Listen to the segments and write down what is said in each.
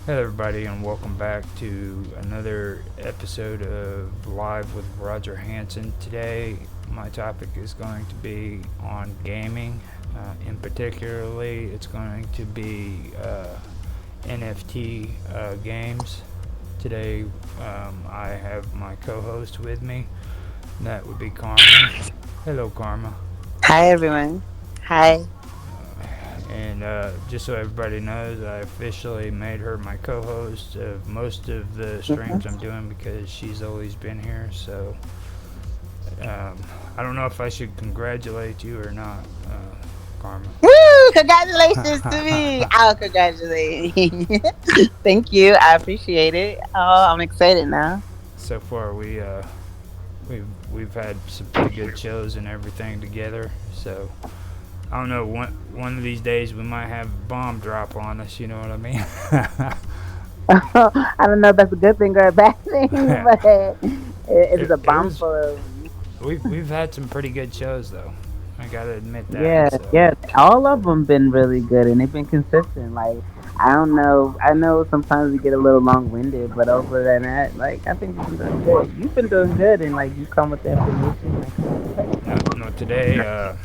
Hey everybody, and welcome back to another episode of Live with Roger Hanson. Today, my topic is going to be on gaming. In particularly, it's going to be NFT games. Today, I have my co-host with me. And that would be Karma. Hello, Karma. Hi everyone. Hi. And just so everybody knows, I officially made her my co-host of most of the streams I'm doing because she's always been here. So I don't know if I should congratulate you or not, Karma. Woo! Congratulations to me. I'll congratulate you. Thank you. I appreciate it. Oh, I'm excited now. So far, we've had some pretty good shows and everything together. So I don't know. One of these days we might have a bomb drop on us. You know what I mean? I don't know if that's a good thing or a bad thing, but it is it, a it bomb was. full of. We've had some pretty good shows though. I gotta admit that. Yeah, So yeah. All of them been really good and they've been consistent. Like, I don't know. I know sometimes we get a little long winded, but over than that, like, I think you've been doing good. You've been doing good and, like, you come with the information. no, no today.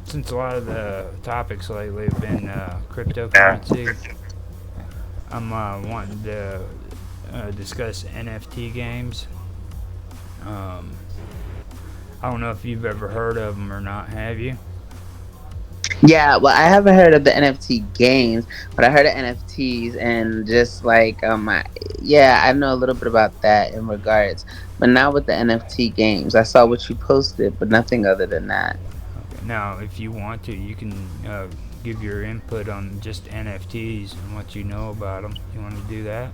Since a lot of the topics lately have been cryptocurrency, I'm wanting to discuss NFT games. Um, I don't know if you've ever heard of them or not. Have you? Yeah, well, I haven't heard of the NFT games, but I heard of NFTs and just like yeah, I know a little bit about that in regards, but not with the NFT games. I saw what you posted, but nothing other than that. Okay. Now, if you want to, you can give your input on just NFTs and what you know about them. You want to do that?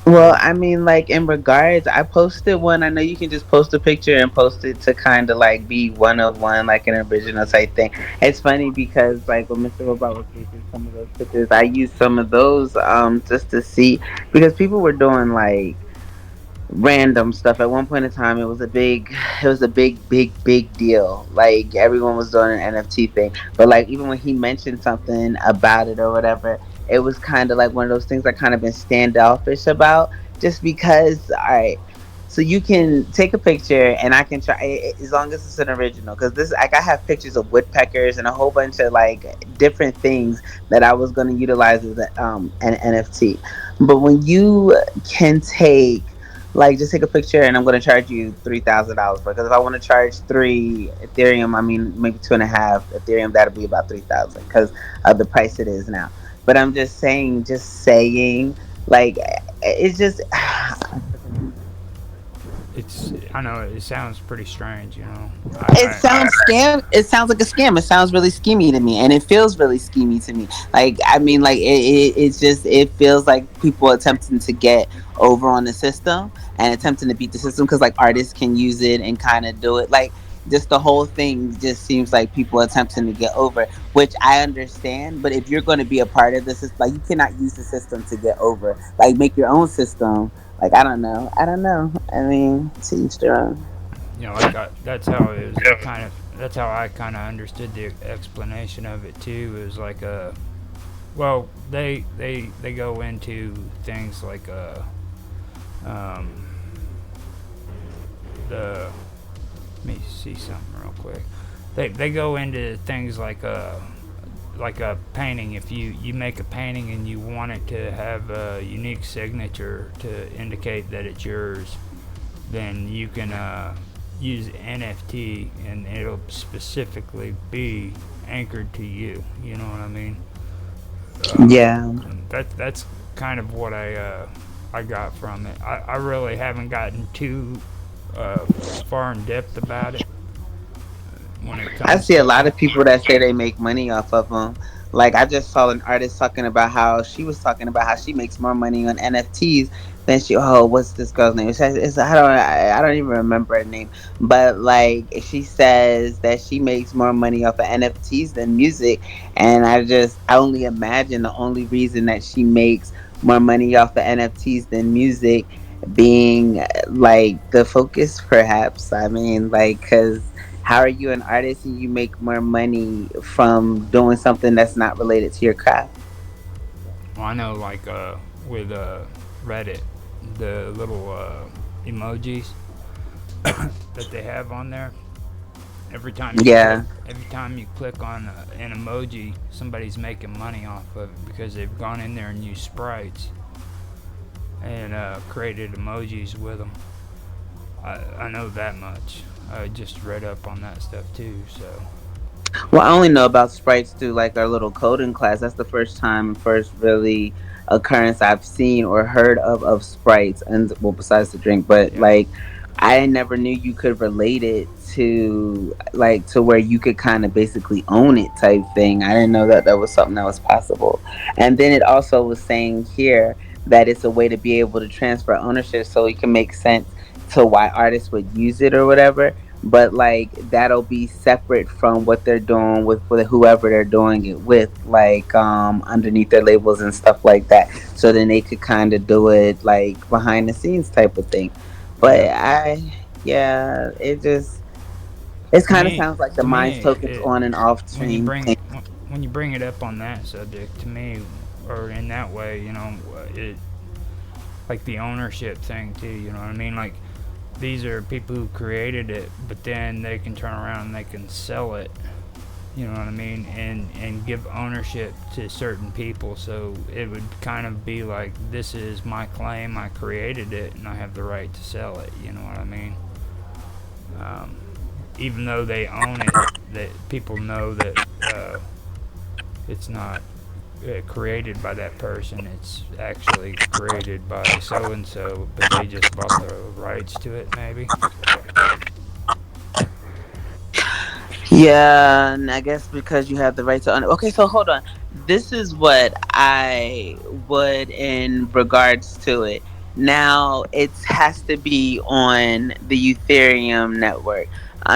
Well, I mean, like in regards, I posted one. I know you can just post a picture and post it to kind of like be one of one, like an original type thing. It's funny because like when Mr. Robot was posting some of those pictures, I used some of those just to see because people were doing like random stuff. At one point in time, it was a big deal. Like everyone was doing an NFT thing, but like even when he mentioned something about it or whatever, it was kind of like one of those things I kind of been standoffish about, just because. All right. So you can take a picture, and I can try as long as it's an original. Because this, like, I have pictures of woodpeckers and a whole bunch of like different things that I was going to utilize as an NFT. But when you can take like just take a picture and I'm gonna charge you $3,000 for it. Because if I want to charge three Ethereum, I mean maybe two and a half Ethereum, that'll be about 3,000 because of the price it is now. But I'm just saying, like it's just I know it sounds pretty strange. it sounds scam. It sounds like a scam. It sounds really schemy to me, and it feels really schemy to me. Like I mean, like it's just it feels like people attempting to get over on the system and attempting to beat the system because like artists can use it and kind of do it. Like just the whole thing just seems like people attempting to get over, which I understand. But if you're going to be a part of this, like you cannot use the system to get over. Like make your own system. Like I don't know. I don't know. I mean, to each their own. That's how it was kind of. That's how I kind of understood the explanation of it too. It was like a well, they go into things like um, the let me see something real quick. They go into things like a painting. If you make a painting and you want it to have a unique signature to indicate that it's yours, then you can use NFT and it'll specifically be anchored to you. You know what I mean? Yeah. That's kind of what I got from it. I really haven't gotten too far in depth about it when it I comes see a to. lot of people that say they make money off of them. Like I just saw an artist talking about how she was talking about how she makes more money on NFTs than she. Oh, what's this girl's name? I don't even remember her name. But like she says that she makes more money off of NFTs than music, and I only imagine the only reason that she makes more money off of NFTs than music being like the focus, perhaps. I mean, like because how are you an artist and you make more money from doing something that's not related to your craft? Well, I know, like with Reddit, the little emojis that they have on there. Every time you click, Yeah. every time you click on an emoji, somebody's making money off of it because they've gone in there and used sprites and created emojis with them. I know that much. I just read up on that stuff too. So Well, I only know about sprites through like our little coding class. That's the first time, first really occurrence I've seen or heard of sprites, and well, besides the drink, but yeah, like I never knew you could relate it to like to where you could kind of basically own it type thing. I didn't know that that was something that was possible. And then it also was saying here that it's a way to be able to transfer ownership, so it can make sense to why artists would use it or whatever, but like that'll be separate from what they're doing with whoever they're doing it with, like underneath their labels and stuff like that, so then they could kind of do it like behind the scenes type of thing. But yeah. yeah, it To kind of me, sounds like the to minds me, tokens it on and off when you stream bring thing. when you bring it up on that subject, to me, or in that way, it like the ownership thing too. You know what I mean? Like these are people who created it, but then they can turn around and they can sell it. You know what I mean? And give ownership to certain people. So it would kind of be like, this is my claim. I created it, and I have the right to sell it. You know what I mean? Um, Even though they own it, that people know that it's not created by that person. It's actually created by so and so, but they just bought the rights to it, maybe. Yeah, and I guess because you have the right to own it. Okay, so hold on. This is what I would in regards to it. Now it has to be on the Ethereum network.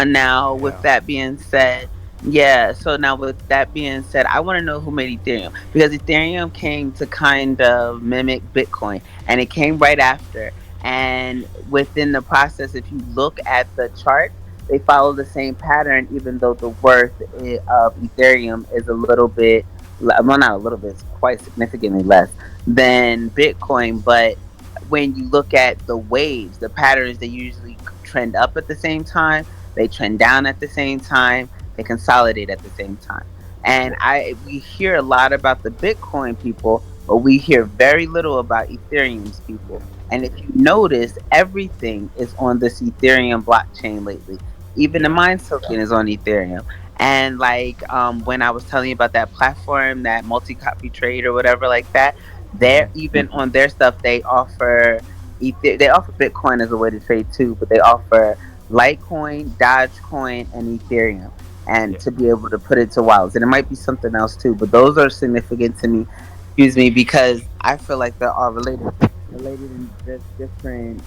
Now, with Yeah. that being said, yeah. So now with that being said, I want to know who made Ethereum, because Ethereum came to kind of mimic Bitcoin, and it came right after. And within the process, if you look at the chart, they follow the same pattern, even though the worth of Ethereum is a little bit, well, not a little bit, it's quite significantly less than Bitcoin. But when you look at the waves, the patterns, they usually trend up at the same time, they trend down at the same time, they consolidate at the same time. And we hear a lot about the Bitcoin people, but we hear very little about Ethereum's people. And if you notice, everything is on this Ethereum blockchain lately. Even the Yeah. Mind token is on Ethereum. And like when I was telling you about that platform, that multi-copy trade or whatever like that, they're Hmm. even on their stuff they offer they offer Bitcoin as a way to trade too, but they offer Litecoin, Dogecoin, and Ethereum, and Yeah. to be able to put it to wallets. And it might be something else too, but those are significant to me, excuse me, because I feel like they're all related in just different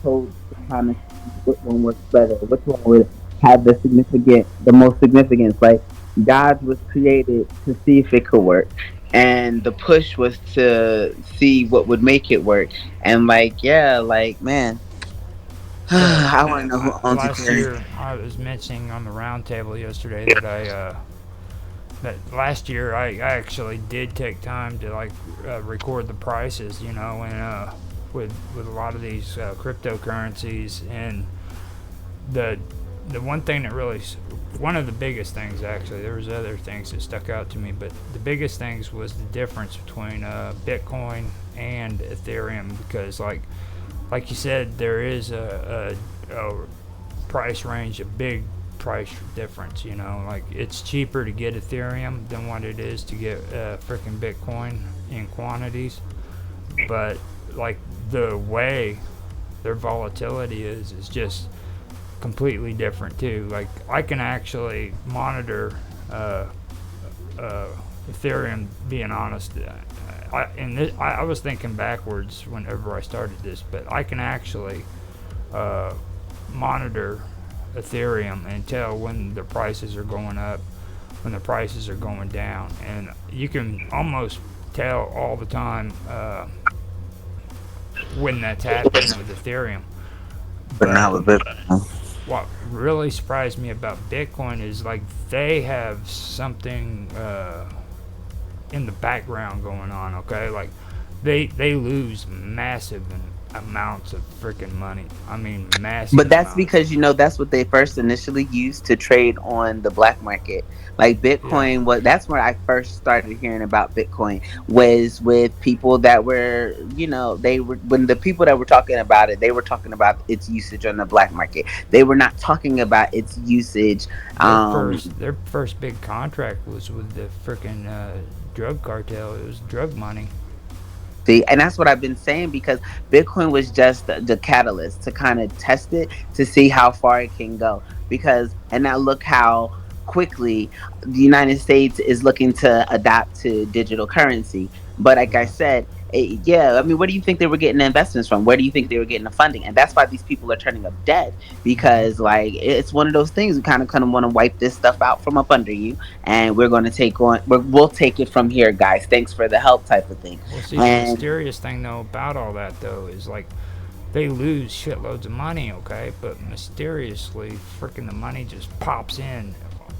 codes to kind of see which one works better, which one would have the most significance. Like Dodge was created to see if it could work, and the push was to see what would make it work. And like, yeah, like man, So I want to know who owns last Ethereum. year, I was mentioning on the roundtable yesterday that that last year I actually did take time to like record the prices, and with a lot of these cryptocurrencies, and the the one thing that really one of the biggest things, actually, there was other things that stuck out to me, but the biggest things was the difference between Bitcoin and Ethereum, because like you said, there is a price range, a big price difference. Like it's cheaper to get Ethereum than what it is to get freaking Bitcoin in quantities. But like the way their volatility is just completely different too. Like I can actually monitor uh, uh, Ethereum. Being honest, I was thinking backwards whenever I started this, but I can actually uh, monitor Ethereum and tell when the prices are going up, when the prices are going down, and you can almost tell all the time when that's happening with Ethereum. But But not with Bitcoin. what really surprised me about Bitcoin is like they have something in the background going on. Okay, like they lose massive amounts of freaking money. I mean, massive But that's amounts. because that's what they first initially used to trade on the black market. Like Yeah. Bitcoin was that's where I first started hearing about Bitcoin was with people that were, they were when the people that were talking about it, they were talking about its usage on the black market. They were not talking about its usage. Their first big contract was with the freaking drug cartel. It was drug money. See, and that's what I've been saying because Bitcoin was just the catalyst to kind of test it to see how far it can go. Because, and now look how quickly the United States is looking to adapt to digital currency. But like I Yeah. said, yeah, I mean, where do you think they were getting the investments from? Where do you think they were getting the funding? And that's why these people are turning up dead Hmm. because, like, it's one of those things. We kind of want to wipe this stuff out from up under you, and we're going to we'll take it from here, guys. Thanks for the help, type of thing. Well, see, the And mysterious thing though about all that though is like they lose shitloads of money, okay, but mysteriously, freaking the money just pops in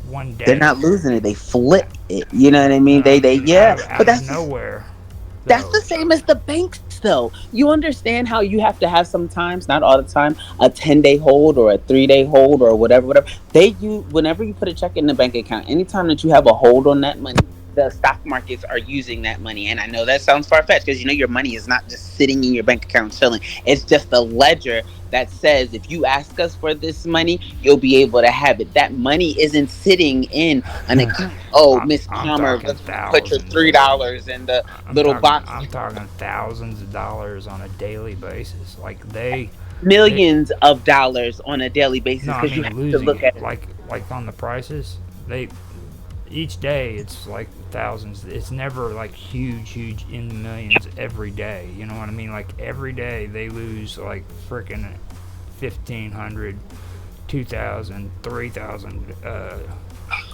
one they're day. not losing it; they flip it. You know what I No, mean? I They mean out yeah. of out But of nowhere, that's though. the same as the banks, though. You understand how you have to have sometimes, not all the time, a 10-day hold or a 3-day hold or whatever. Whenever you put a check in the bank account, anytime that you have a hold on that money, the stock markets are using that money. And I know that sounds far fetched because your money is not just sitting in your bank account chilling. It's just a ledger that says if you ask us for this money, you'll be able to have it. That money isn't sitting in an account. Oh, Miss I'm Palmer, talking let's put your thousands. $3 in the little box. I'm talking thousands of dollars on a daily basis. Like they Millions of dollars on a daily no, basis I because you mean have to losing look it. at it. Like on the prices, they each day it's like thousands. It's never like huge in the millions every day. You know what I mean? Like every day they lose like freaking 1,500, 2,000, 3,000.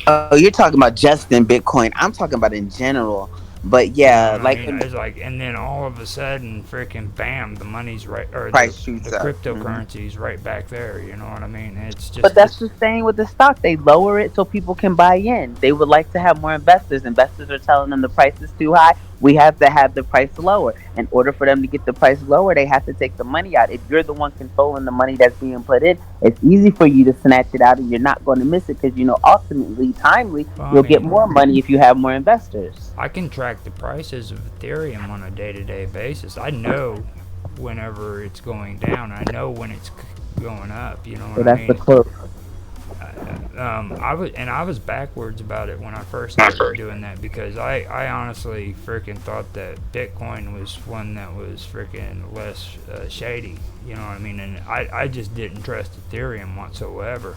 Oh, you're talking about just in Bitcoin. I'm talking about in general. But You know yeah, what I like mean? when It's like, and then all of a sudden, freaking bam, the money's right, or the price shoots the up. Hmm. cryptocurrency's right back there. You know what I mean? It's But just, that's it's the same with the stock. They lower it so people can buy in. They would like to have more investors. Investors are telling them the price is too high. We have to have the price lower. In order for them to get the price lower, they have to take the money out. If you're the one controlling the money that's being put in, it's easy for you to snatch it out and you're not going to miss it because ultimately, timely, well, I you'll get mean, more money if you have more investors. I can track the prices of Ethereum on a day-to-day basis. I know whenever it's going down. I know when it's going up. You know what So I that's the mean? quote. I was backwards about it when I first started doing that because I honestly freaking thought that Bitcoin was one that was freaking less shady. You know what I mean? And I just didn't trust Ethereum whatsoever.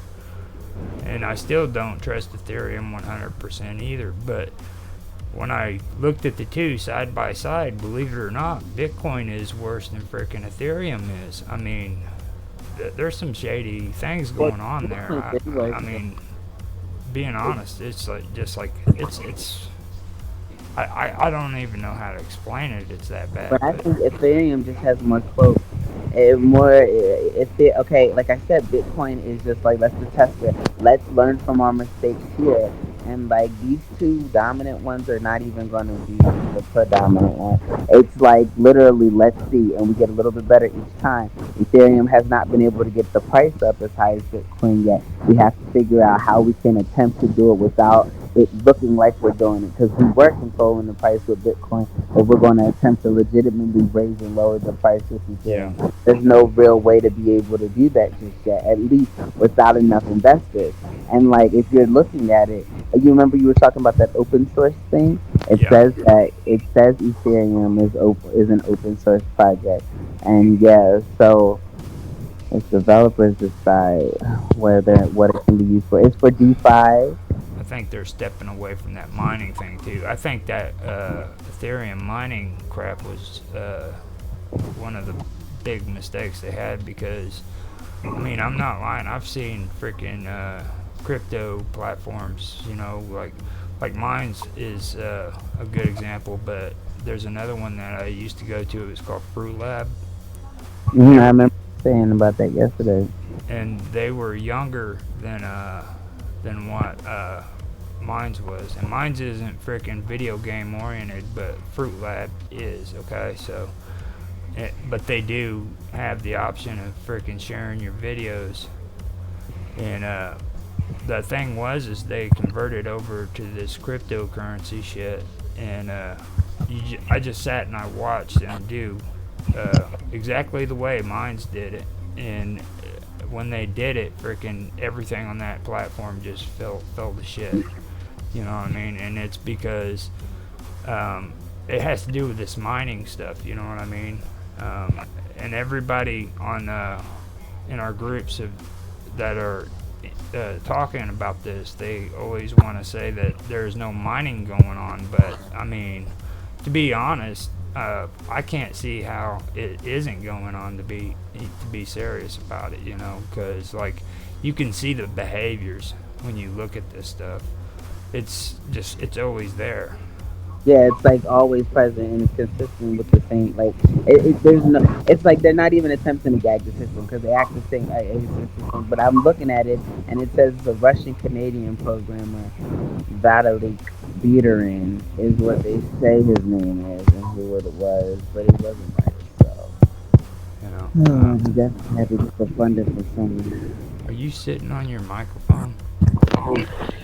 And I still don't trust Ethereum 100% either. But when I looked at the two side by side, believe it or not, Bitcoin is worse than freaking Ethereum is. I mean, there's some shady things Well, going on there. Bitcoin is worse. I mean, being honest, it's like just like it's. I don't even know how to explain it. It's that bad, But I but think Ethereum just has more quote. More if it okay, like I said, Bitcoin is just like let's just test it. Let's learn from our mistakes here. And like these two dominant ones are not even going to be the predominant one. It's like literally let's see, and we get a little bit better each time. Ethereum has not been able to get the price up as high as Bitcoin yet. We have to figure out how we can attempt to do it without it looking like we're doing it because we were controlling the price with Bitcoin, but we're going to attempt to legitimately raise and lower the price with yeah, Ethereum. There's no real way to be able to do that just yet, at least without enough investors. And like if you're looking at it, you remember you were talking about that open source thing. yeah. It says Ethereum is an open source project, and yeah, so it's developers decide whether what it can be used for. It's for DeFi. I think they're stepping away from that mining thing too. I think that Ethereum mining crap was one of the big mistakes they had because I mean I'm not lying. I've seen freaking crypto platforms. You know, like mine's is a good example, but there's another one that I used to go to. It was called Fruit Lab, and I remember saying about that yesterday. they were younger than what Mine's was, and mine's isn't freaking video game oriented, but Fruit Lab is. Okay, so but they do have the option of freaking sharing your videos, and the thing was is they converted over to this cryptocurrency shit, and I just sat and I watched them do exactly the way Mines did it, and when they did it, freaking everything on that platform just fell to shit. You know what I mean? And it's because it has to do with this mining stuff. You know what I mean? And everybody on in our groups that are talking about this, they always want to say that there's no mining going on. But I mean, to be honest, I can't see how it isn't going on. To be serious about it, you know, because like you can see the behaviors when you look at this stuff. It's always there. Yeah, it's like always present and it's consistent with the same. Like there's no. It's like they're not even attempting to gag the system because they act the same like it's the system. But I'm looking at it and it says the Russian Canadian programmer Vitalik Buterin is what they say his name is and who it was, but it wasn't right. So You know. oh, I definitely had to get the funding for someone. Are you sitting on your microphone?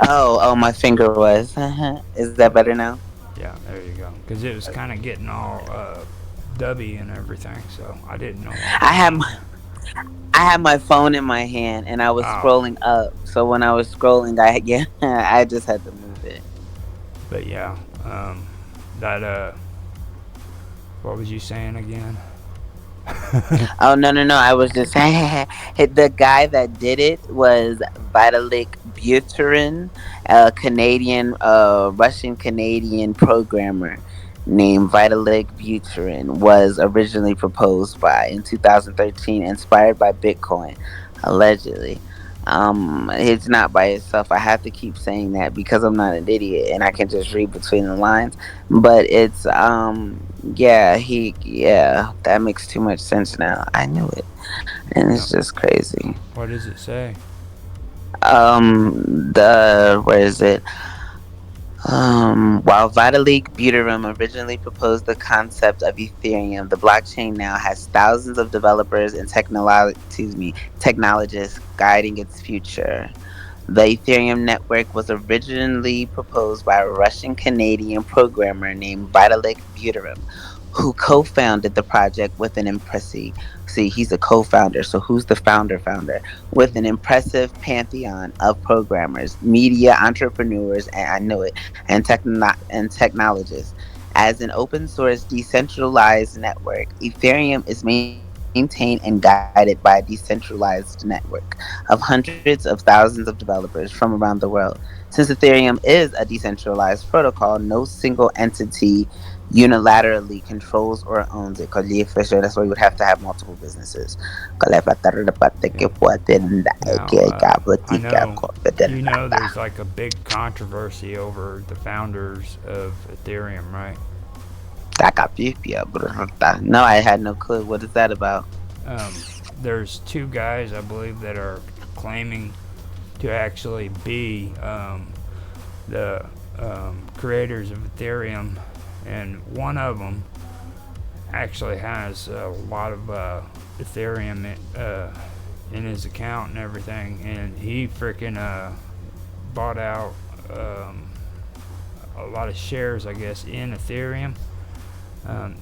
Oh, my finger was. Is that better now? Yeah, there you go. Because it was kind of getting all dubby and everything, so I didn't know what I was had going my on. I had my phone in my hand and I was Oh, scrolling up. So when I was scrolling, I yeah, I just had to move it. but yeah, that what was you saying again? Oh no! I was just saying the guy that did it was Vitalik Buterin, a Canadian, Russian Canadian programmer named Vitalik Buterin was originally proposed by in 2013, inspired by Bitcoin, allegedly. It's not by itself. I have to keep saying that because I'm not an idiot and I can just read between the lines. But it's yeah, yeah, that makes too much sense now. I knew it. And Yeah. it's just crazy. What does it say? The where is it? While Vitalik Buterin originally proposed the concept of Ethereum, the blockchain now has thousands of developers and technologists guiding its future. The Ethereum network was originally proposed by a Russian Canadian programmer named Vitalik Buterin, who co founded the project with an impressive. See, he's a co founder, so who's the founder? With an impressive pantheon of programmers, media entrepreneurs, and I know it, and technologists. As an open source decentralized network, Ethereum is maintained and guided by a decentralized network of hundreds of thousands of developers from around the world. Since Ethereum is a decentralized protocol, no single entity unilaterally controls or owns it. Because for sure, that's why you would have to have multiple businesses. Yeah. Now, I know there's like a big controversy over the founders of Ethereum, right? No, I had no clue. What is that about? Um, there's two guys I believe that are claiming to actually be the creators of Ethereum, and one of them actually has a lot of Ethereum in his account and everything, and he freaking bought out a lot of shares, I guess, in Ethereum. Um,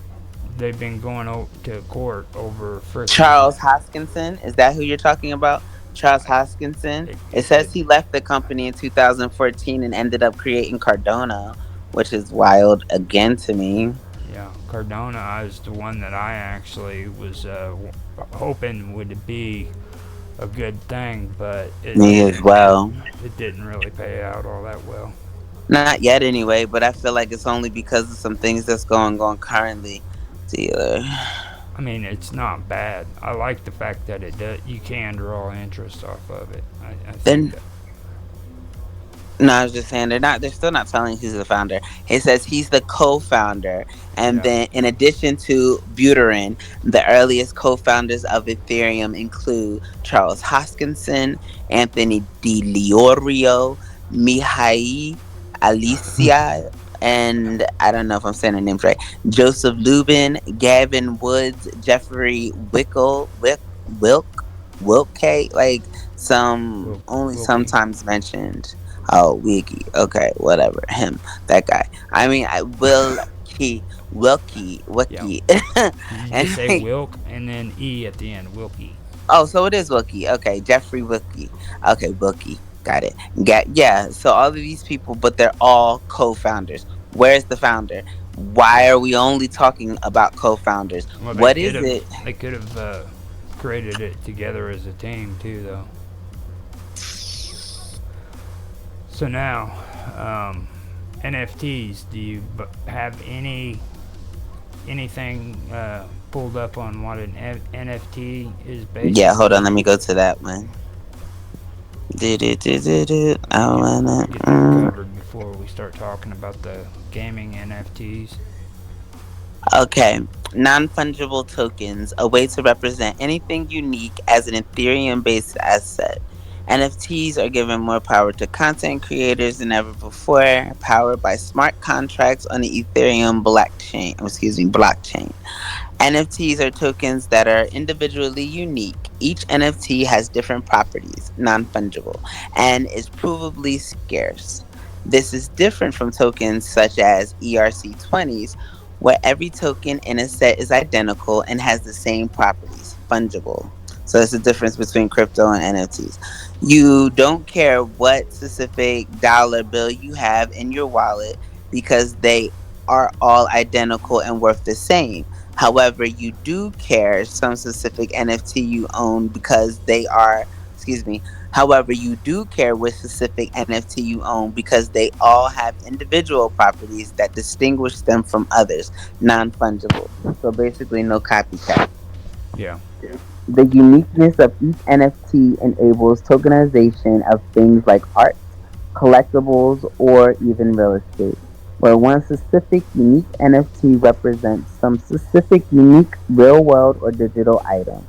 they've been going to court over freaking. Charles Hoskinson, is that who you're talking about? Charles Hoskinson. It says he left the company in 2014 and ended up creating Cardano, which is wild again to me. Yeah, Cardona is the one that I actually was hoping would be a good thing, but Me as well. it didn't really pay out all that well. Not yet, anyway, but I feel like it's only because of some things that's going on currently. Dealer. I mean, it's not bad. I like the fact that you can draw interest off of it. I think Then that. no, I was just saying they're still not telling who's the founder. It says he's the co-founder, and Yeah. then in addition to Buterin, the earliest co-founders of Ethereum include Charles Hoskinson, Anthony Di Liorio, Mihai, Alicia, and I don't know if I'm saying the names right. Joseph Lubin, Gavin Woods, Jeffrey Wilke, like some only Wilkie. sometimes mentioned. Oh, Wiki. Okay, whatever. Him, that guy. I mean, I Yeah. Wiki. You And just say like, Wilk and then E at the end. Wilkie. oh, so it is Wookie. Okay, Jeffrey Wookie. Okay, Wookie. Got it. Yeah. So all of these people, but they're all co-founders. Where's the founder? Why are we only talking about co-founders? Well, What is it? they could have created it together as a team too, though. So now, NFTs. Do you have anything pulled up on what an NFT is Yeah, hold on. basically? Let me go to that one. I Get wanna. get that covered before we start talking about the gaming NFTs. Okay. Non fungible tokens, a way to represent anything unique as an Ethereum based asset. NFTs are giving more power to content creators than ever before, powered by smart contracts on the Ethereum blockchain. NFTs are tokens that are individually unique. Each NFT has different properties, non fungible, and is provably scarce. This is different from tokens such as ERC20s, where every token in a set is identical and has the same properties, fungible. So that's the difference between crypto and NFTs. You don't care what specific dollar bill you have in your wallet because they are all identical and worth the same. However, you do care some specific NFT you own because they are, excuse me, however, you do care which specific NFT you own because they all have individual properties that distinguish them from others, non fungible. So basically, no copycat. Yeah. The uniqueness of each NFT enables tokenization of things like art, collectibles, or even real estate, where one specific unique NFT represents some specific unique real world or digital item.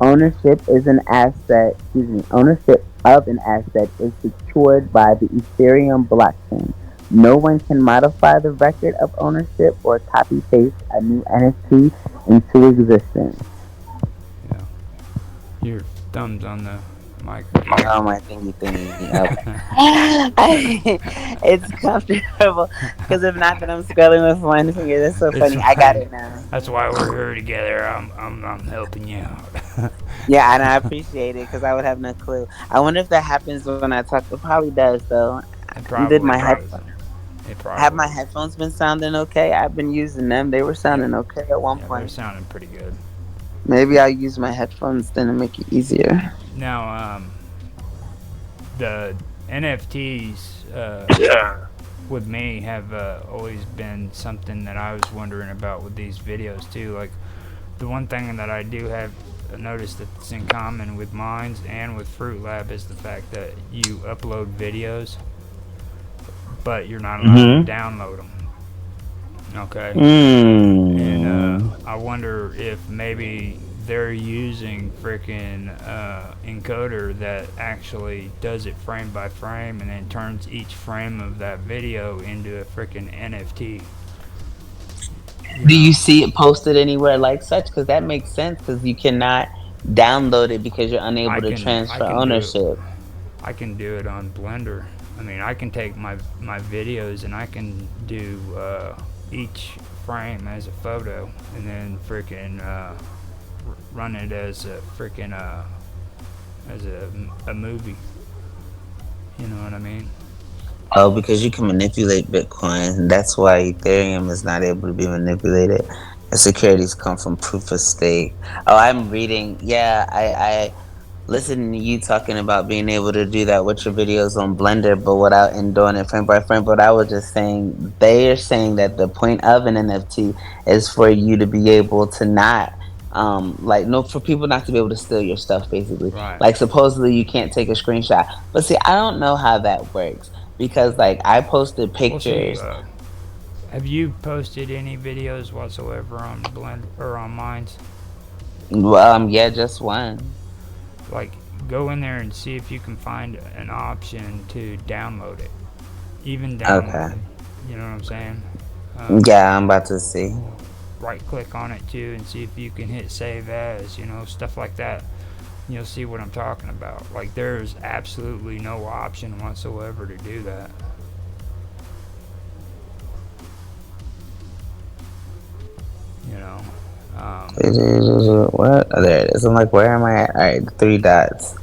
Ownership of an asset is secured by the Ethereum blockchain. No one can modify the record of ownership or copy paste a new NFT into existence. Yeah. Your thumbs on the mic again. Oh, my thingy. Okay. It's comfortable because if not, then I'm scrolling with one finger. That's so It's funny. I got fine. it now. That's why we're here together. I'm helping you out. Yeah, and I appreciate it because I would have no clue. I wonder if that happens when I talk. It probably does, though. It Did probably my does. headphones It have probably my does. headphones been sounding okay? I've been using them. They were Yeah. sounding okay at one Yeah, they're point. sounding pretty good. Maybe I'll use my headphones then to make it easier. Now, the NFTs with me have always been something that I was wondering about with these videos too. Like the one thing that I do have noticed that's in common with Minds and with Fruit Lab is the fact that you upload videos, but you're not allowed to Mm-hmm. download them. Okay. And Mm. I wonder if maybe they're using freaking encoder that actually does it frame by frame and then turns each frame of that video into a freaking NFT. You Do you know, see it posted anywhere like such? Because that makes sense. Because you cannot download it because you're unable to I transfer can do ownership. I can do it on Blender. I mean, I can take my videos and I can do each frame as a photo and then freaking run it as a freaking as a movie. You know what I mean? Oh, because you can manipulate Bitcoin, and that's why Ethereum is not able to be manipulated. The securities come from proof of stake. Oh, I'm reading. Yeah, I listening to you talking about being able to do that with your videos on Blender, but without and doing it frame by frame. But I was just saying they are saying that the point of an NFT is for you to be able to not like no for people not to be able to steal your stuff basically. Right. Like supposedly you can't take a screenshot. But see, I don't know how that works because like I posted We'll see. pictures. Have you posted any videos whatsoever on Blend or on Minds? Yeah, just one. Like, go in there and see if you can find an option to download it. Even Okay. download it. You know what I'm saying? Um, Yeah, I'm about to see. right click on it too and see if you can hit save as, stuff like that. You'll see what I'm talking about. Like, there's absolutely no option whatsoever to do that. You know, um, What? Oh, there it is. I'm like, where am I at? All right, three dots.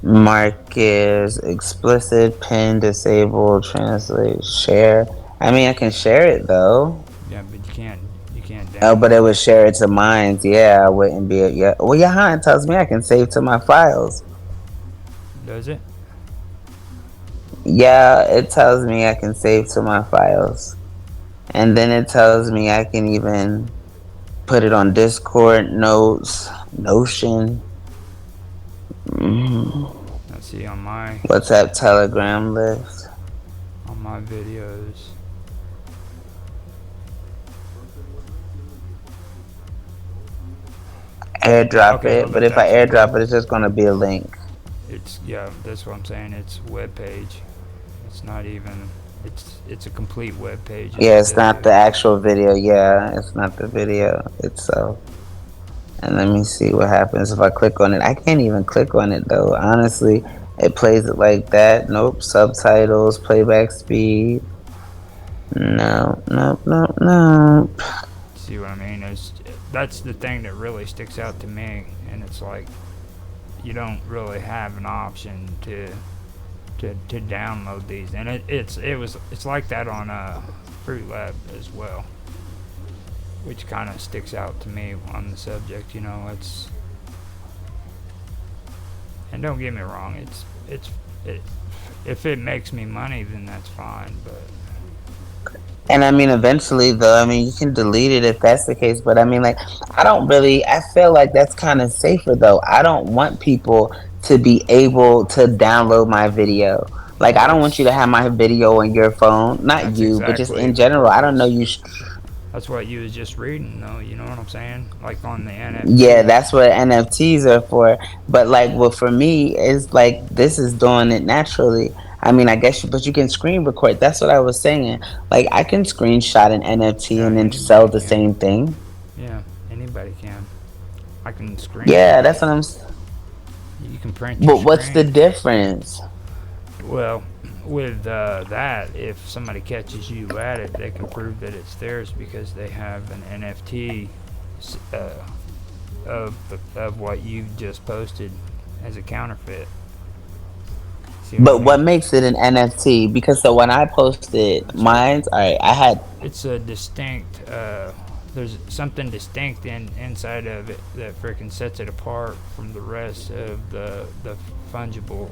Marcus, explicit, pin, disable, translate, share. I mean, I can share it though. yeah, but you can't Oh, but it download would it. share it to mine. Yeah, I wouldn't be. Yeah. Well, yeah, it tells me I can save to my files. Does it? Yeah, it tells me I can save to my files. And then it tells me I can even put it on Discord, Notes, Notion, Let's see on my WhatsApp, Telegram list. videos. AirDrop Okay, it, hold but up. if I That's AirDrop it, it's just gonna be a link. it's yeah. That's what I'm saying. It's web page. It's not even. It's a complete web page. It Yeah, it's says not it. the actual video. Yeah, it's not the video itself. And let me see what happens if I click on it. I can't even click on it though. Honestly, it plays it like that. Nope. Subtitles, playback speed. No, nope, nope, nope. See what I mean? That's the thing that really sticks out to me, and it's like you don't really have an option to download these, and it's like that on Fruit Lab as well, which kind of sticks out to me on the subject. It's and don't get me wrong, it, if it makes me money, then that's fine, but And I mean, eventually, though, I mean, you can delete it if that's the case. But I mean, like, I don't really, I feel like that's kind of safer, though. I don't want people to be able to download my video. Like, well, I don't want you to have my video on your phone. Not that's you, but just exactly in the general. I don't know purpose. you. That's what you was just reading, though. You know what I'm saying? Like on the Yeah, NFT. that's what NFTs are for. But like, well, for me, it's like this is doing it naturally. I mean, I guess, but you can screen record. That's what I was saying. Like, I can screenshot an NFT Yeah, and then sell anybody the can. same thing. Yeah, anybody can. I can screen Yeah, print. that's what I'm. You can print your But what's the screen. difference? Well, with that, if somebody catches you at it, they can prove that it's theirs because they have an NFT uh, of what you just posted as a counterfeit. See what I But what mean? makes it an NFT? Because so when I posted That's what mine's, all right, I had it's a distinct. There's something distinct inside of it that freaking sets it apart from the rest of the fungible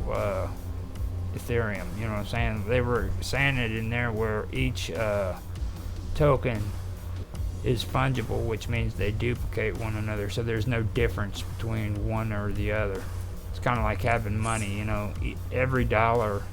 Ethereum. You know what I'm saying? They were saying it in there where each token is fungible, which means they duplicate one another. So there's no difference between one or the other. It's kind of like having money. Every dollar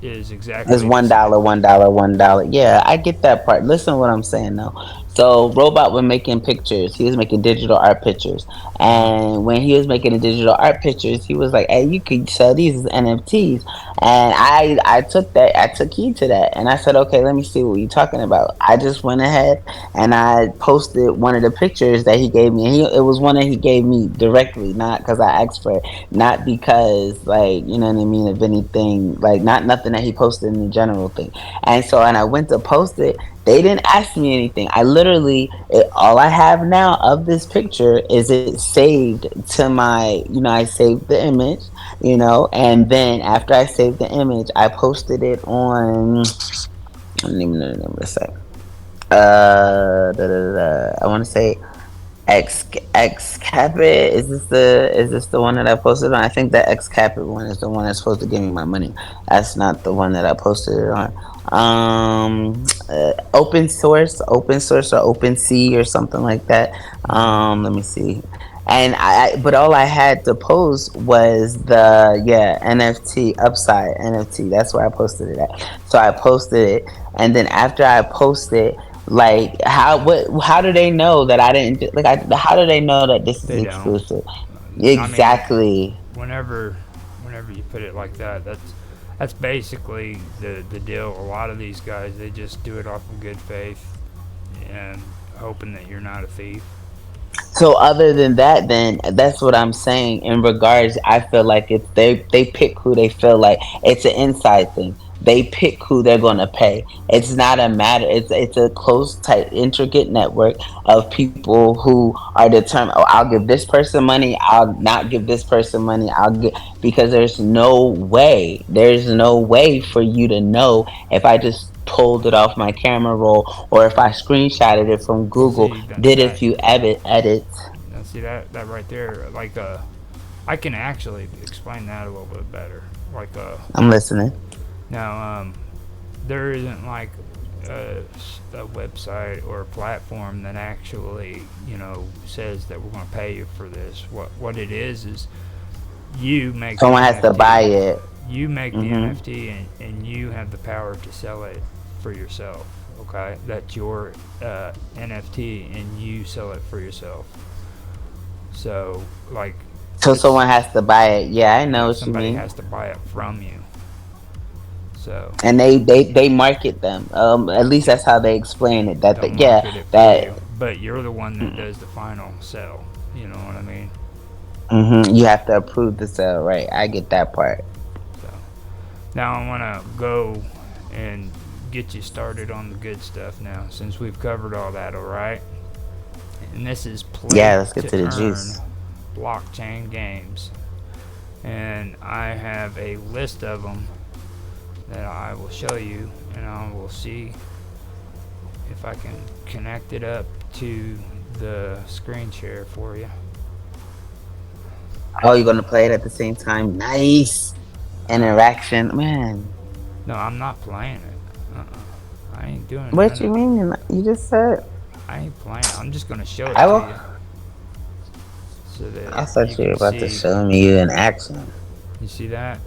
is It's exactly the one same. dollar, $1, $1. Yeah, I get that part. Listen to what I'm saying though. So Robot was making pictures. He was making digital art pictures. Uh-huh. And when he was making the digital art pictures, he was like, "Hey, you could sell these as NFTs." And I took that. I took heed to that. And I said, "Okay, let me see what you're talking about." I just went ahead and I posted one of the pictures that he gave me. It was one that he gave me directly, not because I asked for it, not because like you know what I mean of anything like not nothing that he posted in the general thing. And so and I went to post it, they didn't ask me anything. I literally all I have now of this picture is it saved to my I saved the image, and then after I saved the image I posted it on I don't even know the name of the site. I want to say X Capit. Is this the one that I posted on? I think the X Capit one is the one that's supposed to give me my money. That's not the one that I posted it on. Open source or Open Sea or something like that. Mm-hmm. Let me see. And but all I had to post was the NFT upside NFT. That's where I posted it at. So I posted it, and then after I posted, like how do they know that I didn't how do they know that this is They don't. exclusive? I mean, Exactly. whenever whenever you put it like that, that's basically the deal. A lot of these guys, they just do it off of good faith and hoping that you're not a thief. So other than that, then that's what I'm saying. In regards, I feel like it's they pick who they feel like it's an inside thing. They pick who they're gonna pay. It's not a matter. It's a close, tight, intricate network of people who are determined. Oh, I'll give this person money. I'll not give this person money. I'll get because there's no way. There's no way for you to know if I just pulled it off my camera roll or if I screenshotted it from Google, See did a that few edits. now see that right there. Like I can actually explain that a little bit better. Like I'm listening. now there isn't like a website or a platform that actually says that we're going to pay you for this. What it is you make the Someone has to buy NFT. it. You make the Hmm. NFT and you have the power to sell it for yourself. Okay, that's your NFT and you sell it for yourself. So like So it's someone has to buy it. Yeah, I know what you somebody mean. has to buy it from you. So And they market them. At least that's how they explain it. That don't yeah, market it for that you, but you're the one that does the final sell. You know what I mean? you have to approve the sale, right? I get that part. So now I want to go and get you started on the good stuff now, since we've covered all that. All right, and this is Yeah, play let's get to to the earn juice. blockchain games, and I have a list of them that I will show you, and I will see if I can connect it up to the screen share for you. Oh, you're gonna play it at the same time? Nice Uh, interaction, man. no, I'm not playing it. I ain't doing What none you of. mean? You just said I ain't playing. I'm just gonna show it I to will. you so that I you thought you were can about to see. show me you in action. You see that?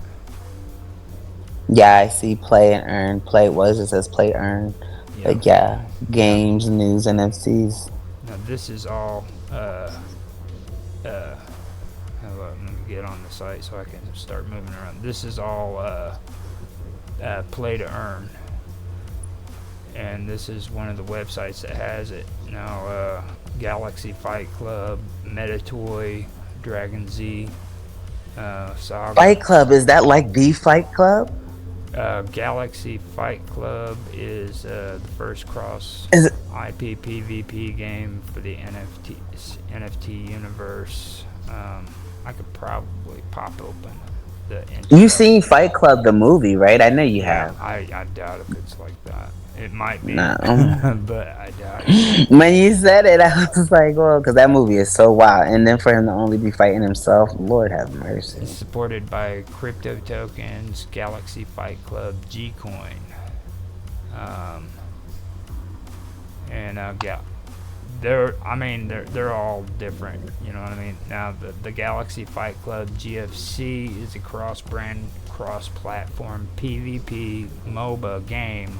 Yeah, I see play and earn. Play what is it? Says play earn. Yep. Like yeah, Now, games, news, NFTs. now this is all. Uh, let me get on the site so I can start moving around. This is all play to earn, and this is one of the websites that has it now. Galaxy Fight Club, Metatoy, Dragon Z, Saga. Fight Club, is that like the Fight Club? Galaxy Fight Club is the first cross Is it? IP PvP game for the NFT universe. I could probably pop open the You intro. seen Fight Club the movie, right? I know you Yeah, have. I doubt if it's like that. It might be, No. but I doubt it. When you said it, I was like, well, because that movie is so wild. And then for him to only be fighting himself, Lord have mercy. It's supported by Crypto Tokens, Galaxy Fight Club, Gcoin, um, and they're all different. You know what I mean? Now the Galaxy Fight Club GFC is a cross-brand, cross-platform PvP MOBA game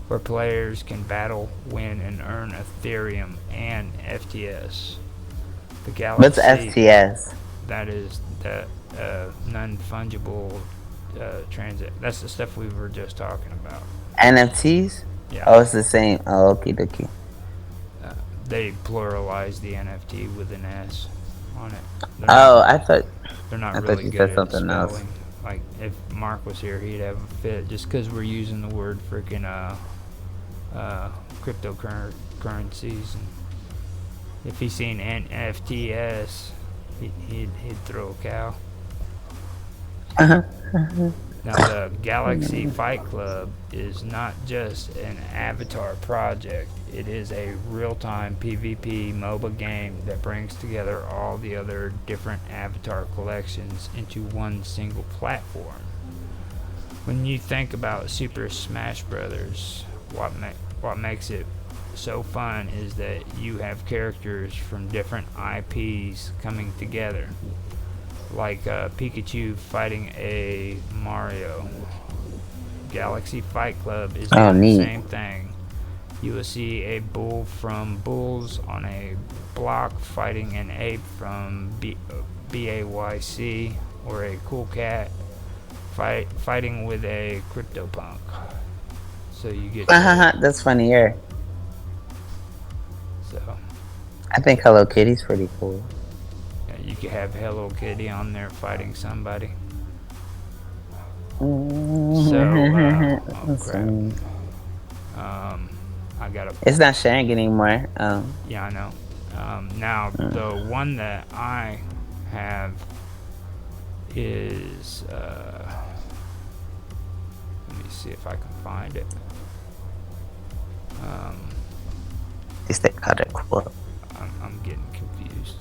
where players can battle, win, and earn Ethereum and FTS. The What's Galaxy, FTS? that is the non-fungible transit. That's the stuff we were just talking about. NFTs? Yeah. Oh, it's the same. Oh, okie dokie. Uh, they pluralize the NFT with an S on it. They're not, Oh, they're not I thought really you good said at something else. spelling. Like if Mark was here, he'd have a fit just because we're using the word freaking cryptocurrencies. And if he seen NFTS, he'd throw a cow. Now, the Galaxy Fight Club is not just an avatar project, it is a real time PvP MOBA game that brings together all the other different avatar collections into one single platform. When you think about Super Smash Brothers, what makes it so fun is that you have characters from different IPs coming together, like Pikachu fighting a Mario. Galaxy Fight Club is Oh, doing the neat. same thing. You will see a bull from Bulls on a block fighting an ape from BAYC. or a cool cat fighting with a CryptoPunk. So you get to That's funny. Yeah, so I think Hello Kitty's pretty cool. you could have Hello Kitty on there fighting somebody. So oh crap. So, Um, I gotta. it's not sharing anymore. Yeah, I know. Now the one that I have is let me see if I can find it. Um, They still got it cool. I'm getting confused.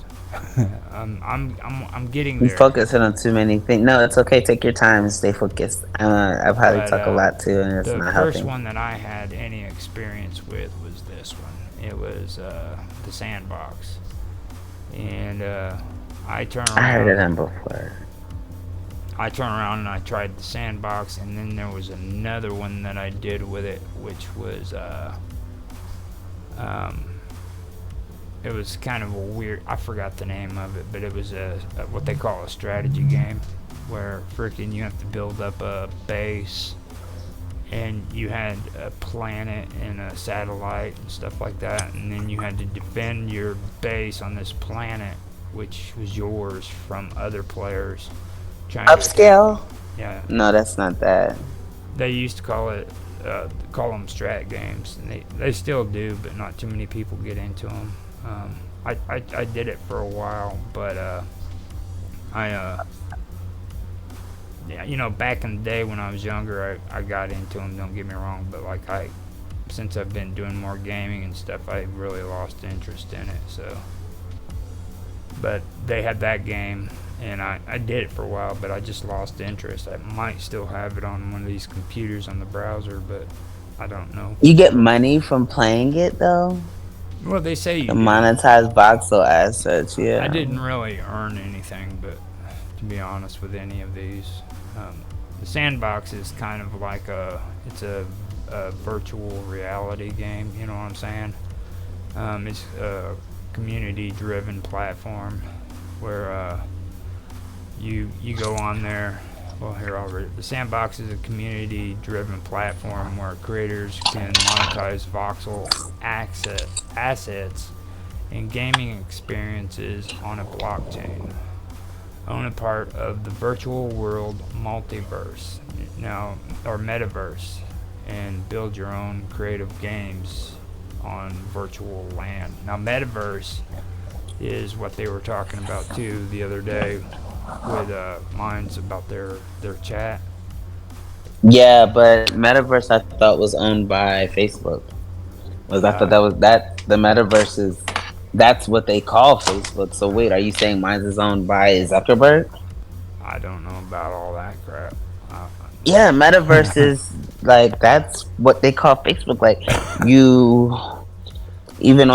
I'm getting You there. focusing on too many things. No, it's okay. Take your time and stay focused. I probably But talk a lot too, and it's the not first helping. one that I had any experience with was this one. It was the Sandbox, and I turn I heard of around. them before. I turned around and I tried the Sandbox, and then there was another one that I did with it, which was um, it was kind of a weird. I forgot the name of it, but it was a what they call a strategy game, where freaking you have to build up a base, and you had a planet and a satellite and stuff like that, and then you had to defend your base on this planet, which was yours from other players trying to attack you. Upscale? Yeah, No, that's not that. they used to call them strat games, and they still do, but not too many people get into them. I did it for a while, but I yeah, back in the day when I was younger, I got into them. Don't get me wrong, but like since I've been doing more gaming and stuff, I really lost interest in it. So, but they had that game, and I did it for a while, but I just lost interest. I might still have it on one of these computers on the browser, but I don't know. You get money from playing it though. Well, they say you The do. monetized voxel assets, I yeah. didn't really earn anything, but to be honest with any of these, the Sandbox is kind of like it's a virtual reality game. You know what I'm saying? It's a community-driven platform where you go on there. Well, here I'll read it. The Sandbox is a community-driven platform where creators can monetize voxel assets and gaming experiences on a blockchain. Own a part of the virtual world multiverse, now or metaverse, and build your own creative games on virtual land. Now, metaverse is what they were talking about too the other day with Minds about their chat. Yeah, but Metaverse I thought was owned by Facebook. Was I thought Uh, that was that the Metaverse is that's what they call Facebook. So wait, are you saying mine is owned by Zuckerberg? I don't know about all that crap. Uh, Yeah, Metaverse is like that's what they call Facebook. Like you even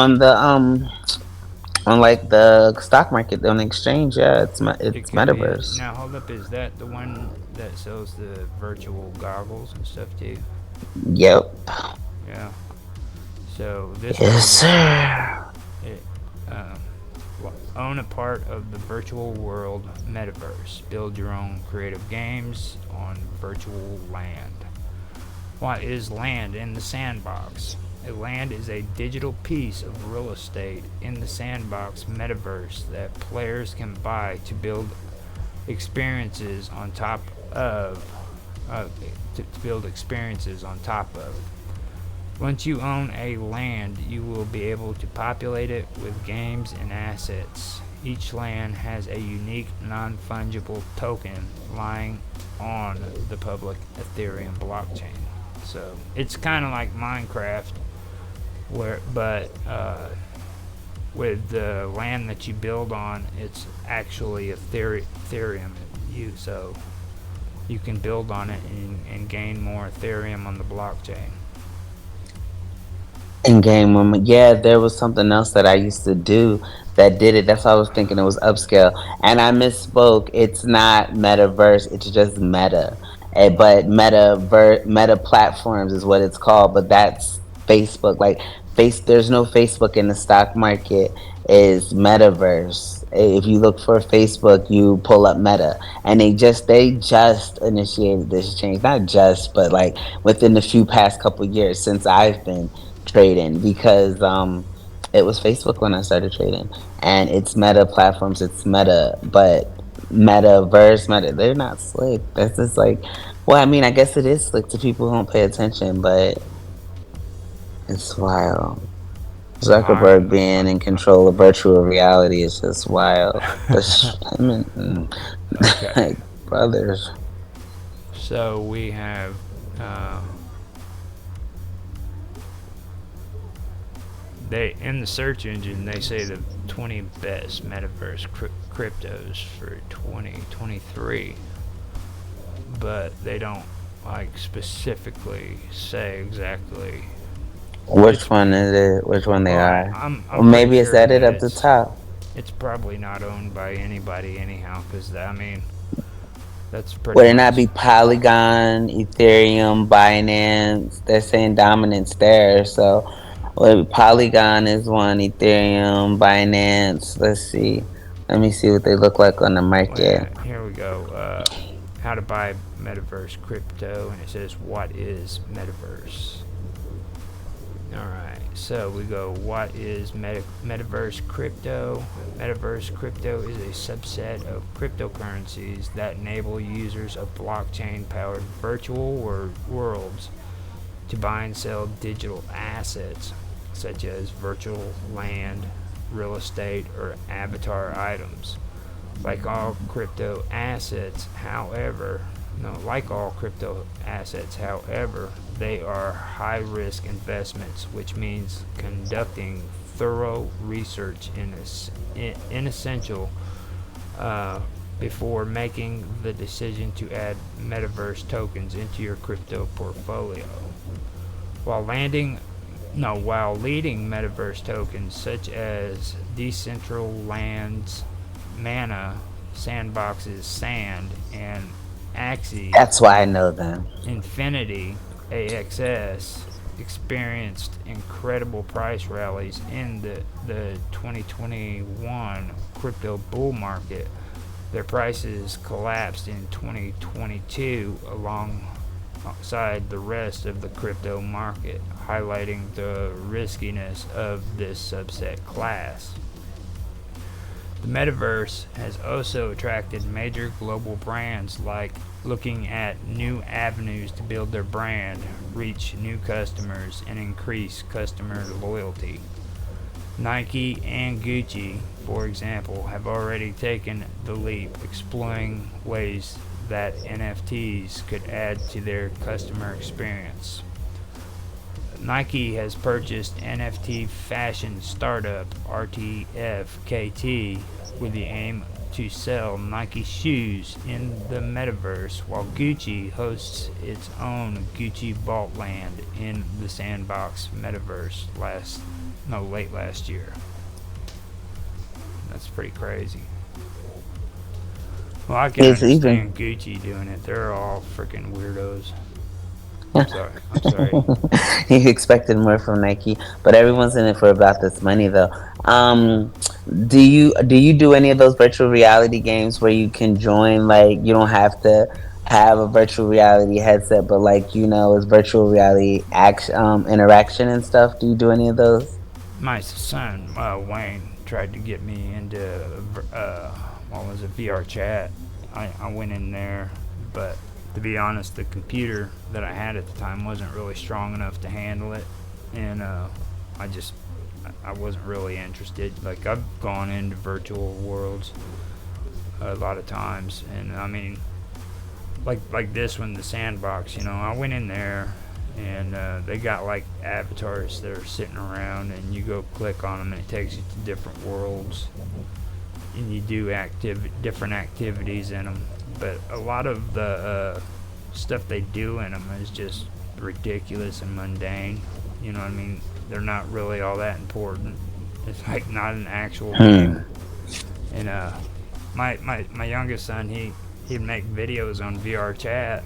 on like the stock market on the exchange, yeah, it it's could be. Metaverse. Now, hold up. Is that the one that sells the virtual goggles and stuff too? Yep. Yeah. So this Yes, one is sir. it. Um, own a part of the virtual world metaverse. Build your own creative games on virtual land. What is land in the sandbox? A land is a digital piece of real estate in the sandbox metaverse that players can buy to build experiences on top of. Uh, to build experiences on top of. Once you own a land, you will be able to populate it with games and assets. Each land has a unique non fungible token lying on the public Ethereum blockchain. So it's kind of like Minecraft, but with the land that you build on, it's actually Ethereum. So you can build on it and gain more Ethereum on the blockchain. In game moment, yeah, there was something else that I used to do that did it. That's why I was thinking it was upscale, and I misspoke. It's not metaverse. It's just meta. But meta platforms is what it's called. But that's Facebook. Like face, there's no Facebook in the stock market. Is metaverse. if you look for Facebook, you pull up Meta, and they just initiated this change. Not just, but like within the few past couple years since I've been trading, because it was Facebook when I started trading, and it's Meta platforms. It's Meta, but Metaverse, Meta. They're not slick. That's just like, well, I mean, I guess it is slick to people who don't pay attention, but it's wild. Zuckerberg I'm being in control of virtual reality is just wild. I mean, okay. like brothers. So we have uh, they in the search engine they say the 20 best metaverse cryptos for 2023, but they don't like specifically say exactly Which which. one is it? Which one they Well, are? I'm Or pretty maybe it's sure added that up the top. it's probably not owned by anybody anyhow, because I mean that's pretty Would it not much. be Polygon, Ethereum, Binance? They're saying dominance there. So, well, Polygon is one, Ethereum, Binance. Let's see. Let me see what they look like on the Well, market. yeah, here we go. How to buy metaverse crypto, and it says what is metaverse. All right, so we go. What is metaverse crypto? Metaverse crypto is a subset of cryptocurrencies that enable users of blockchain-powered virtual worlds to buy and sell digital assets, such as virtual land, real estate, or avatar items. Like all crypto assets, however, no, like all crypto assets, however, they are high risk investments, which means conducting thorough research in essential before making the decision to add metaverse tokens into your crypto portfolio. While landing while leading metaverse tokens such as Decentraland's Mana, Sandbox's Sand, and Axie That's why I know them. Infinity AXS experienced incredible price rallies in the 2021 crypto bull market. Their prices collapsed in 2022 alongside the rest of the crypto market, highlighting the riskiness of this subset class. The metaverse has also attracted major global brands like looking at new avenues to build their brand, reach new customers, and increase customer loyalty. Nike and Gucci, for example, have already taken the leap, exploring ways that NFTs could add to their customer experience. Nike has purchased NFT fashion startup RTFKT with the aim to sell Nike shoes in the metaverse, while Gucci hosts its own Gucci Vaultland in the Sandbox metaverse late last year. That's pretty crazy. Well, I can It's even. understand Gucci doing it. They're all freaking weirdos. I'm sorry. I'm sorry. You expected more from Nike, but everyone's in it for about this money, though. Um, do you do any of those virtual reality games where you can join? Like, you don't have to have a virtual reality headset, but like it's virtual reality action, interaction and stuff. Do you do any of those? My son Wayne tried to get me into what was it, VR chat. I went in there, but to be honest, the computer that I had at the time wasn't really strong enough to handle it, and I just I wasn't really interested. Like I've gone into virtual worlds a lot of times, and I mean, like this one, the Sandbox. I went in there, and they got like avatars that are sitting around, and you go click on them, and it takes you to different worlds, and you do different activities in them. But a lot of the stuff they do in them is just ridiculous and mundane. You know what I mean? They're not really all that important. It's like not an actual Hmm. game. And my youngest son, he'd make videos on VR chat,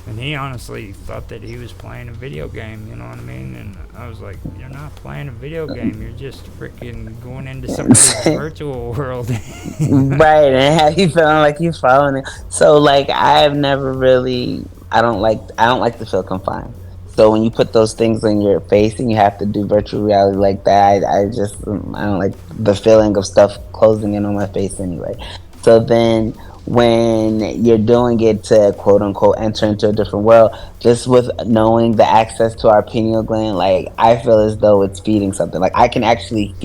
And he honestly thought that he was playing a video game, you know what I mean? And I was like, you're not playing a video game. You're just freaking going into somebody's virtual world. Right, and have you feeling like you following it. So like I've never really I don't like to feel confined. So when you put those things on your face and you have to do virtual reality like that, I just I don't like the feeling of stuff closing in on my face anyway. So then when you're doing it to quote unquote enter into a different world, just with knowing the access to our pineal gland, like I feel as though it's feeding something. Like I can actually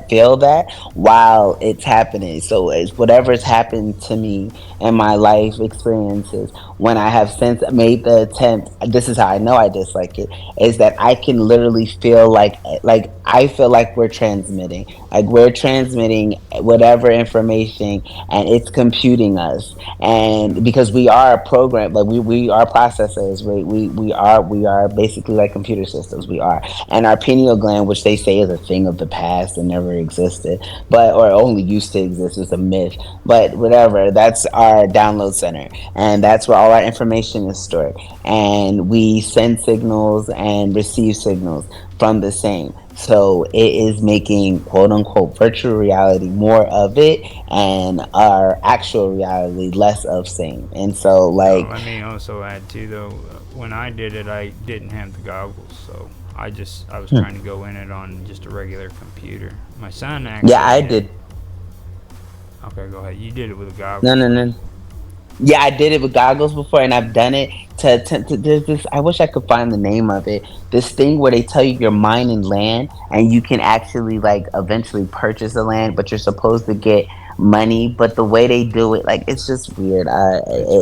feel that while it's happening. So it's whatever's happened to me in my life experiences. When I have since made the attempt, this is how I know I dislike it. Is that I can literally feel like I feel like we're transmitting whatever information, and it's computing us. And because we are programmed, like we are processors, we are basically like computer systems. We are, and our pineal gland, which they say is a thing of the past and never existed, but or only used to exist, is a myth. But whatever, that's our download center, and that's where all our information is stored. And we send signals and receive signals from the same. So it is making quote unquote virtual reality more of it, and our actual reality less of same. And so Now, like let me also add too, though, when I did it, I didn't have the goggles, so I was trying to go in it on just a regular computer. My son yeah, actually I had. did. Okay, go ahead. You did it with the No, goggles, no, right? no. Yeah, I did it with goggles before, and I've done it to there's this. I wish I could find the name of it. This thing where they tell you you're mining land, and you can actually like eventually purchase the land, but you're supposed to get money. But the way they do it, like it's just weird.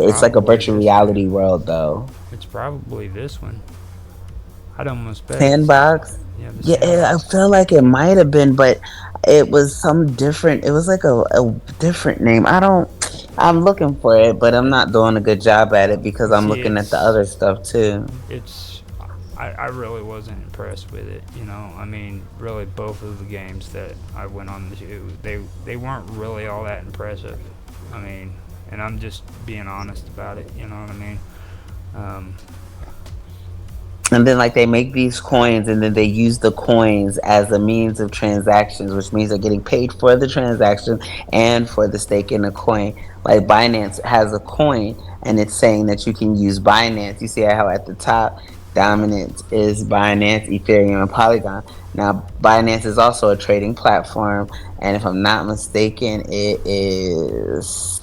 It's It's like a probably virtual this one. reality world, though. It's probably this one. I'd almost bet it's Sandbox. yeah the Yeah, I sandbox. feel like it might have been, but it was some different. It was like a different name. I don't. I'm looking for it, but I'm not doing a good job at it because I'm See, looking at the other stuff too. it's I really wasn't impressed with it. You know, I mean, really, both of the games that I went on to, they weren't really all that impressive. I mean, and I'm just being honest about it. You know what I mean? Um, And then like they make these coins, and then they use the coins as a means of transactions, which means they're getting paid for the transaction and for the stake in the coin. Like Binance has a coin, and it's saying that you can use Binance. You see how at the top dominant is Binance, Ethereum, and Polygon. Now Binance is also a trading platform, and if I'm not mistaken, it is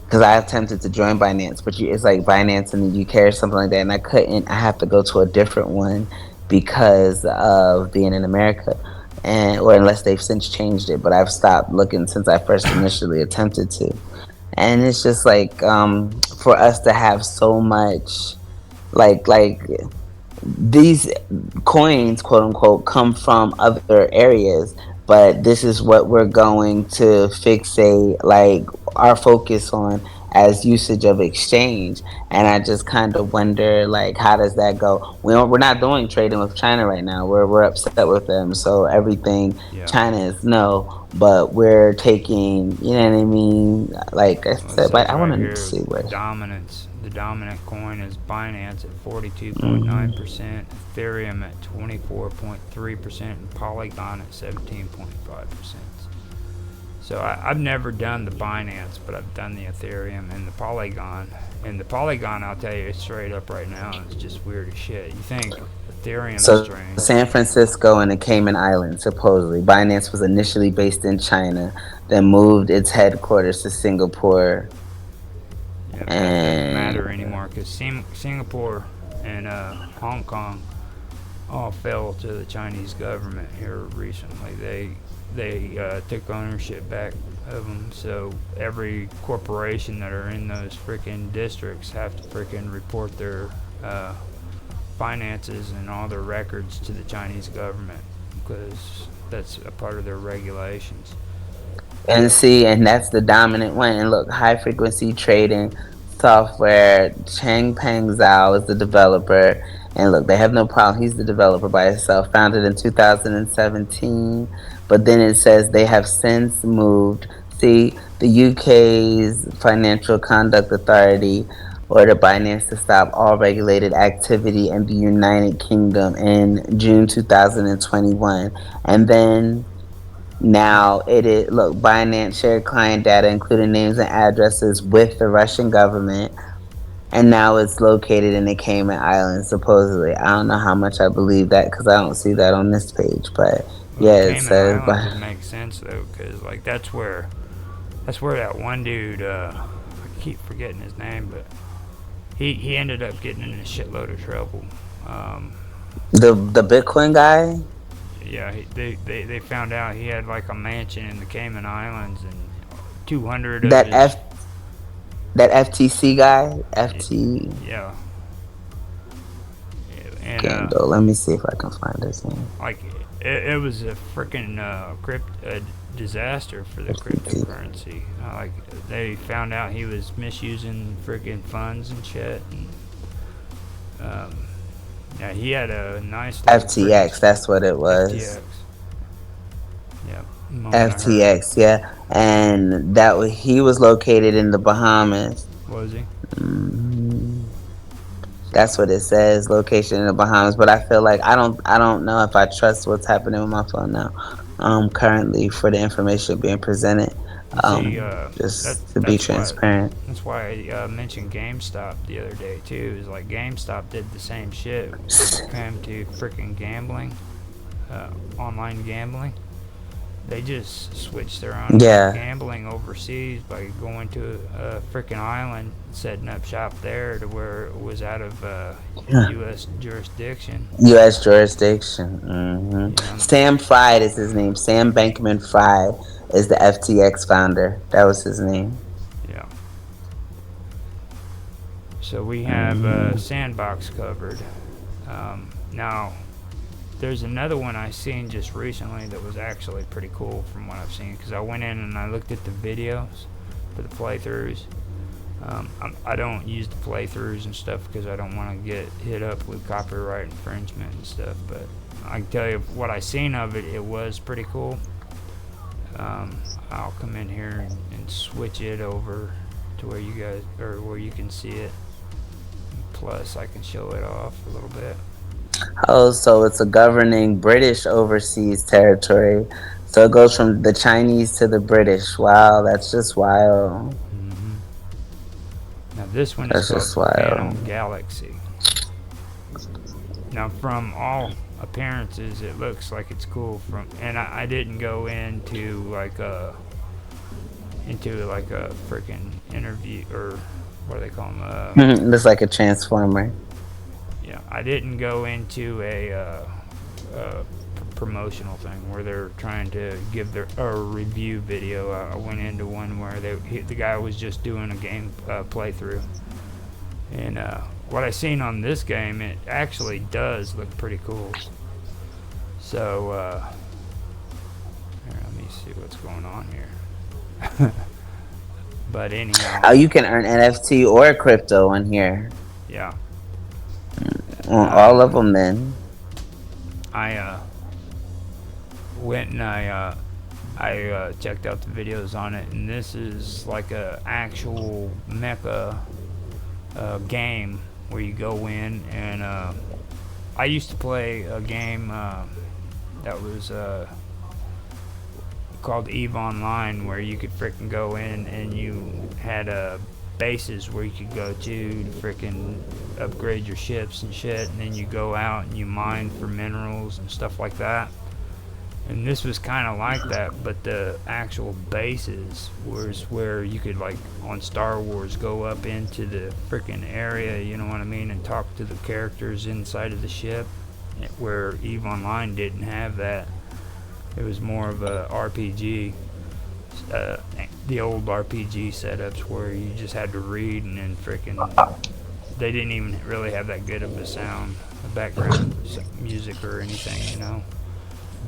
because I attempted to join Binance, but it's like Binance in the UK or something like that, and I couldn't. I have to go to a different one because of being in America, and or unless they've since changed it. But I've stopped looking since I first initially attempted to, and it's just like for us to have so much like these coins, quote unquote, come from other areas, but this is what we're going to fixate like our focus on as usage of exchange. And I just kind of wonder like how does that go? We're not doing trading with China right now. We're upset with them, so everything yeah. China is no, but we're taking, you know what I mean, like I Well, it said, but says I right want to here see where. dominance. The dominant coin is Binance at Hmm. 42.9%, Ethereum at 24.3%, and Polygon at 17.5%. So I've never done the Binance, but I've done the Ethereum and the Polygon. And the Polygon, I'll tell you straight up right now, is just weird as shit. You think Ethereum's So strange? San Francisco and the Cayman Islands, supposedly. Binance was initially based in China, then moved its headquarters to Singapore. Yeah, but that doesn't matter And anymore because Singapore and Hong Kong all fell to the Chinese government here recently. They took ownership back of them, so every corporation that are in those freaking districts have to freaking report their uh, finances and all their records to the Chinese government because that's a part of their regulations. see, and that's the dominant one. And look, high frequency trading software. Changpeng Zhao is the developer. And look, they have no problem. He's the developer by himself, founded in 2017. But then it says they have since moved. See, the UK's Financial Conduct Authority ordered Binance to stop all regulated activity in the United Kingdom in June 2021. And then now it is, look, Binance shared client data, including names and addresses, with the Russian government, and now it's located in the Cayman Islands, supposedly. I don't know how much I believe that because I don't see that on this page, but Well, the yeah, it Cayman says. Islands would make sense though, because like that's where that one dude, I keep forgetting his name, but he ended up getting in a shitload of trouble. Um, The Bitcoin guy, yeah, they found out he had like a mansion in the Cayman Islands and 200 of that his, that FTC guy, FT yeah, and Scandal. Let me see if I can find his name. like it was a freaking disaster for the FTT. cryptocurrency. Like they found out he was misusing freaking funds and shit. And, yeah, he had a nice little FTX, that's what it was. FTX. Yeah, moment I heard it. FTX, yeah, and he was located in the Bahamas. Was he? hmm That's what it says, location in the Bahamas. But I feel like I don't know if I trust what's happening with my phone now. Currently for the information being presented. See, Just to be transparent. that's why I mentioned GameStop the other day too. Is like GameStop did the same shit when it came to freaking gambling, online gambling. They just switched their own Yeah. gambling overseas by going to a freaking island, setting up shop there to where it was out of U.S. jurisdiction. U.S. jurisdiction. Yeah, Sam Fried is his name. Sam Bankman Fried is the FTX founder. That was his name. yeah. So we have Sandbox covered. Now, there's another one I seen just recently that was actually pretty cool from what I've seen, because I went in and I looked at the videos for the playthroughs. I don't use the playthroughs and stuff because I don't want to get hit up with copyright infringement and stuff, but I can tell you what I seen of it, it was pretty cool. I'll come in here and switch it over to where you guys, or where you can see it. Plus I can show it off a little bit. Oh, so it's a governing British overseas territory. So it goes from the Chinese to the British. Wow, that's just wild. hmm Now this one That's is just called wild. Phantom Galaxy. Now from all appearances it looks like it's cool, from and I didn't go into like a freaking interview, or what do they call them, Looks like a transformer. yeah, I didn't go into a promotional thing where they're trying to give their a review video. I went into one where the guy was just doing a game playthrough, and what I seen on this game, it actually does look pretty cool. So here, let me see what's going on here. But anyhow, Oh, you can earn NFT or crypto in here. yeah, On all of them, then. I went and I checked out the videos on it, and this is like a actual mecha game where you go in and I used to play a game that was called EVE Online, where you could frickin' go in and you had bases where you could go to frickin' upgrade your ships and shit, and then you go out and you mine for minerals and stuff like that. And this was kind of like that, but the actual bases was where you could, like on Star Wars, go up into the frickin' area, you know what I mean, and talk to the characters inside of the ship, where EVE Online didn't have that. It was more of a RPG, the old RPG setups where you just had to read, and then frickin' they didn't even really have that good of a sound, a background music or anything, you know.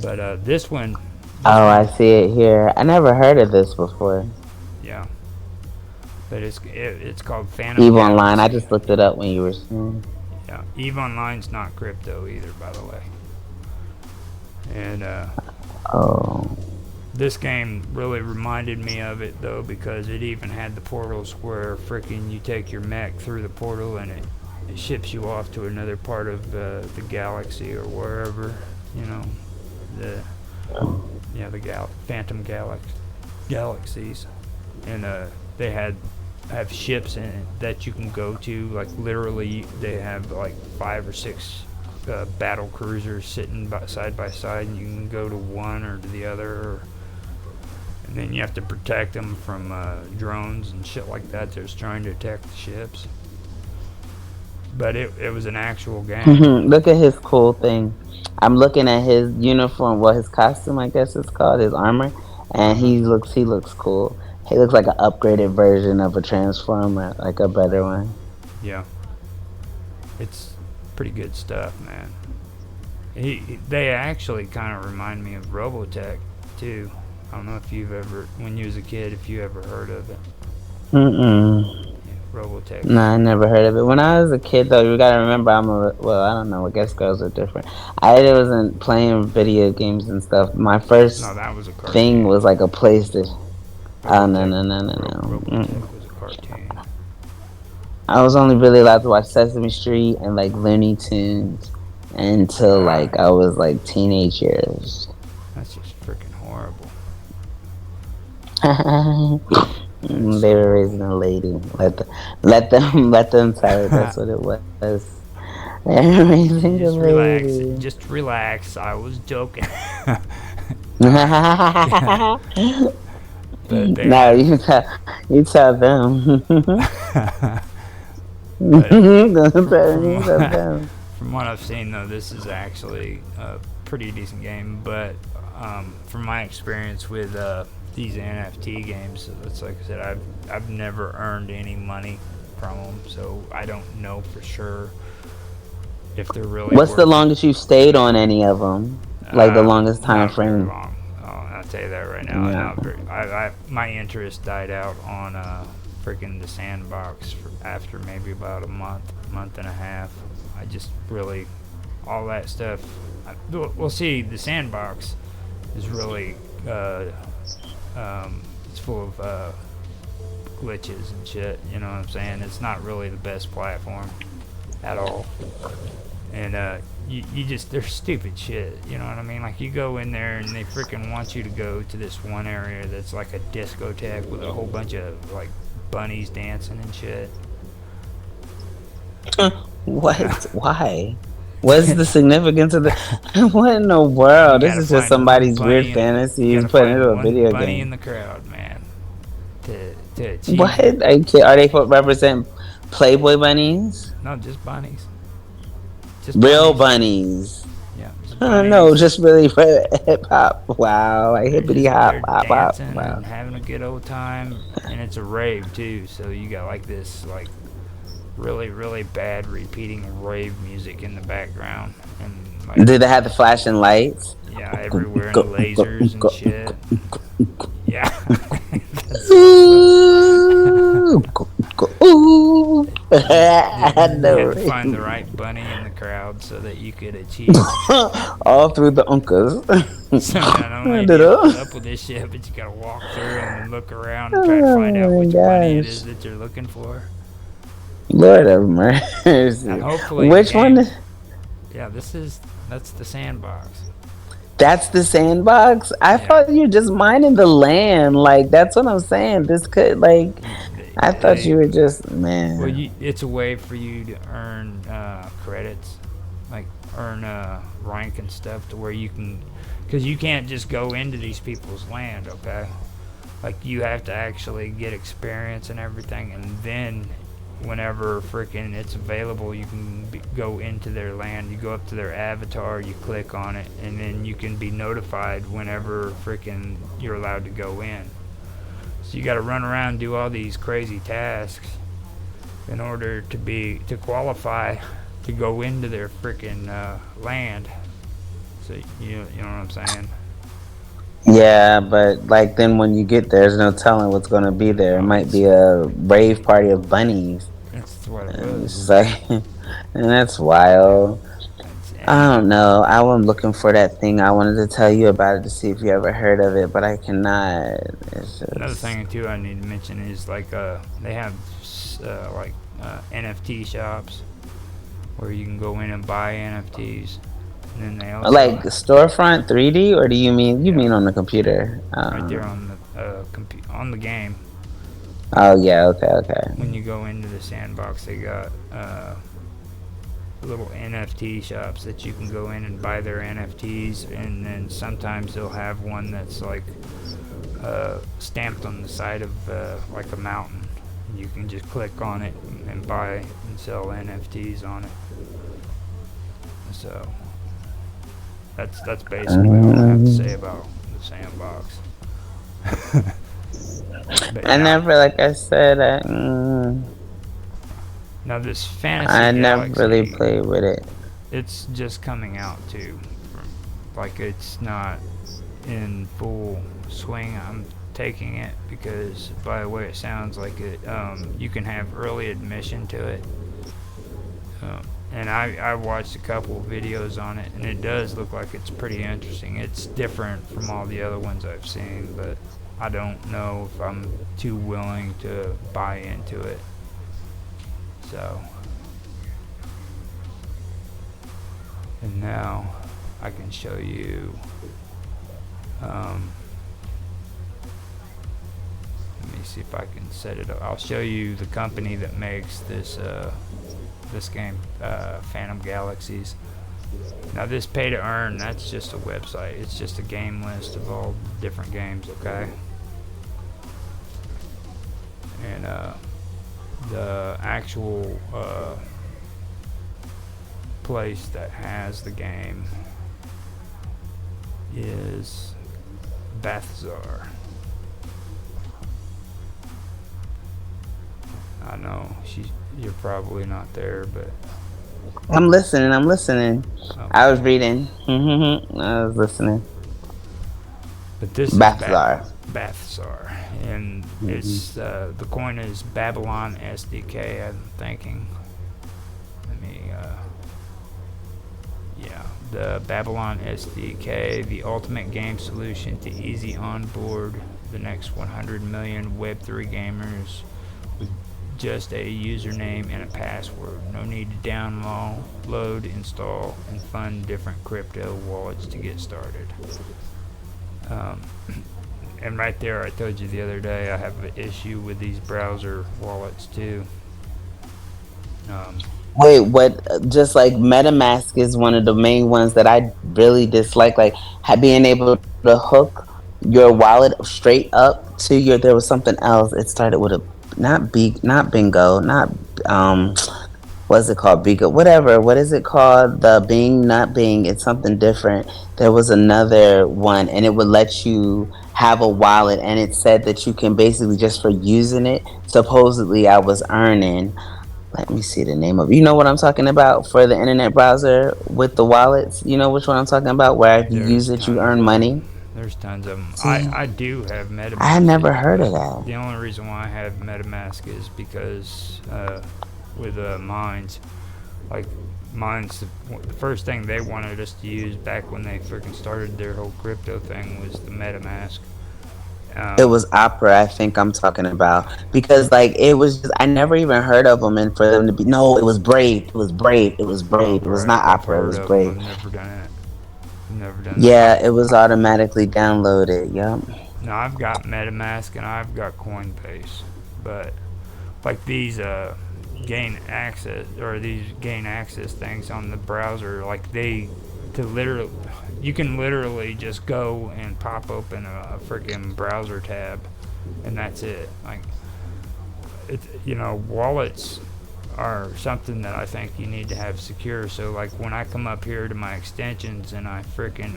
But this one, Oh, I see it here. I never heard of this before. yeah. But it's called Phantom EVE Online. I Galaxy. just looked it up when you were saying. Yeah, EVE Online's not crypto either, by the way. And Oh. This game really reminded me of it though, because it even had the portals where freaking you take your mech through the portal and it ships you off to another part of the galaxy or wherever, you know, the Phantom Galaxies, and they have ships in it that you can go to. Like literally, they have like 5 or 6 battle cruisers sitting side by side, and you can go to one or to the other. And then you have to protect them from drones and shit like that that's trying to attack the ships. But it was an actual game. Look at his cool thing. I'm looking at his uniform, well, his costume, I guess it's called, his armor, and Uh-huh. he looks cool. He looks like an upgraded version of a transformer, like a better one. Yeah, it's pretty good stuff, man. They actually kind of remind me of Robotech too. I don't know if you've ever, when you was a kid, if you ever heard of it. Mm-mm. Yeah, Robotech. No, I never heard of it. When I was a kid, though, you gotta remember, well, I don't know. I guess girls are different. I wasn't playing video games and stuff. My No, first that was a thing cartoon. was like a PlayStation. Oh no, Robotech. no, no, no, no. Robotech was a cartoon. I was only really allowed to watch Sesame Street and like Looney Tunes until Ah, like I was like teenage years. that's just freaking horrible. That's They so were horrible. raising a lady. Let them tell it. That's what it was. They were raising a Just relax. lady. Just relax. I was joking. But they No, have. you tell them. But Don't from tell from me, tell them. from what I've seen though, this is actually a pretty decent game. But from my experience with these NFT games, it's like I said, I've never earned any money from them, so I don't know for sure if they're really What's the worth it. longest you've stayed on any of them? Like the longest time Not very frame? long. I'll tell you that right now. Yeah. Not very. My interest died out on freaking the sandbox after maybe about a month and a half. I just really all that stuff. We'll see. The sandbox is really it's full of glitches and shit. You know what I'm saying? It's not really the best platform at all. And you just they're stupid shit. You know what I mean? Like you go in there and they freaking want you to go to this one area that's like a discotheque with a whole bunch of like bunnies dancing and shit. What? Why? What's the significance of the? What in the world? You This gotta is just find one somebody's weird bunny in you fantasies gotta put into find a one video bunny in game. the crowd, man, to achieve What? it. Are they for represent Playboy bunnies? No, just bunnies. Just Real bunnies. bunnies? Yeah, just I don't know, bunnies. just really hip hop. Wow, like hippity They're hop, hop, hop. dancing Wow. and having a good old time, and it's a rave too. So you got like this like really bad repeating rave music in the background, and like Did they have the flashing lights? yeah, everywhere and lasers and shit. Yeah, that's Ooh, ooh. I you know, had to find the right? right bunny in the crowd so that you could achieve. All through the uncas. So not only do Did you I? put up with this shit, but you gotta walk through and look around and try to find out Oh my which bunny it is gosh. that you're looking for. Lord have mercy. And hopefully the Which one? game. Yeah, that's the sandbox. That's the sandbox? I Yeah. thought you were just mining the land. Like, that's what I'm saying. This could, like, I thought They, you were just, well, man. it's a way for you to earn credits, like earn rank and stuff, to where you can, because you can't just go into these people's land, okay? Like you have to actually get experience and everything, and then whenever freaking it's available, you can go into their land. You go up to their avatar, you click on it, and then you can be notified whenever freaking you're allowed to go in. So you got to run around and do all these crazy tasks in order to qualify to go into their freaking land. So you know what I'm saying? Yeah, but, like, then when you get there, there's no telling what's going to be there. It Oh, might be a rave party of bunnies. that's what it And was. it's just like, and that's wild. I don't know. I was looking for that thing. I wanted to tell you about it to see if you ever heard of it, but I cannot. It's Another just thing too I need to mention is like they have like NFT shops where you can go in and buy NFTs, and then they like also storefront 3D, or do you yeah mean on the computer? right there on the on the game. Oh yeah, okay, okay. When you go into the sandbox, they got little NFT shops that you can go in and buy their NFTs, and then sometimes they'll have one that's like stamped on the side of like a mountain. You can just click on it and buy and sell NFTs on it. So that's basically all I have to say about the sandbox. But I now, never, like I said, now this Fantasy I never really Galaxy, played with it. it's just coming out too. Like it's not in full swing. I'm taking it because by the way it sounds like it, you can have early admission to it. And I watched a couple of videos on it, and it does look like it's pretty interesting. It's different from all the other ones I've seen, but I don't know if I'm too willing to buy into it. So, and now I can show you. Let me see if I can set it up. I'll show you the company that makes this game, Phantom Galaxies. Now this pay to earn, that's just a website. It's just a game list of all different games, okay? And the actual place that has the game is Bathzar. I know you're probably not there, but I'm listening. I'm listening. I was okay. reading. I was listening. But this is Bathzar. Bathzar, and Hmm. it's the coin is Babylon SDK. I'm thinking. Let me. Yeah, the Babylon SDK, the ultimate game solution to easy onboard the next 100 million Web3 gamers with just a username and a password. No need to download, install, and fund different crypto wallets to get started. Um, and right there, I told you the other day, I have an issue with these browser wallets too. Um, Wait, what? Just like MetaMask is one of the main ones that I really dislike. Like being able to hook your wallet straight up to your. There was something else. It started with a not bingo, not um. What's it called? Bigo, whatever. What is it called? The Bing, not Bing. It's something different. There was another one, and it would let you have a wallet, and it said that you can basically just for using it. Supposedly, I was earning. Let me see the name of it. You know what I'm talking about for the internet browser with the wallets? You know which one I'm talking about? Where if you use there's it, you tons earn of them. money. There's tons of them. See, I do have I had MetaMask, never heard of but that. the only reason why I have MetaMask is because with Mines, like Mines, the first thing they wanted us to use back when they freaking started their whole crypto thing was the MetaMask. It Um, was Opera, I think I'm talking about, because like it was just I never even heard of them, and for them to be no, it was Brave, it was Brave, it was oh, Brave, it was Brave, not I've Opera, it heard was of them. Brave. I've never done it. Never done that. Yeah, it was automatically downloaded. Yep. Now I've got MetaMask and I've got Coinbase, but like these gain access things on the browser, like they to literally you can literally just go and pop open a freaking browser tab, and that's it. Like it, wallets are something that I think you need to have secure. So like when I come up here to my extensions and I freaking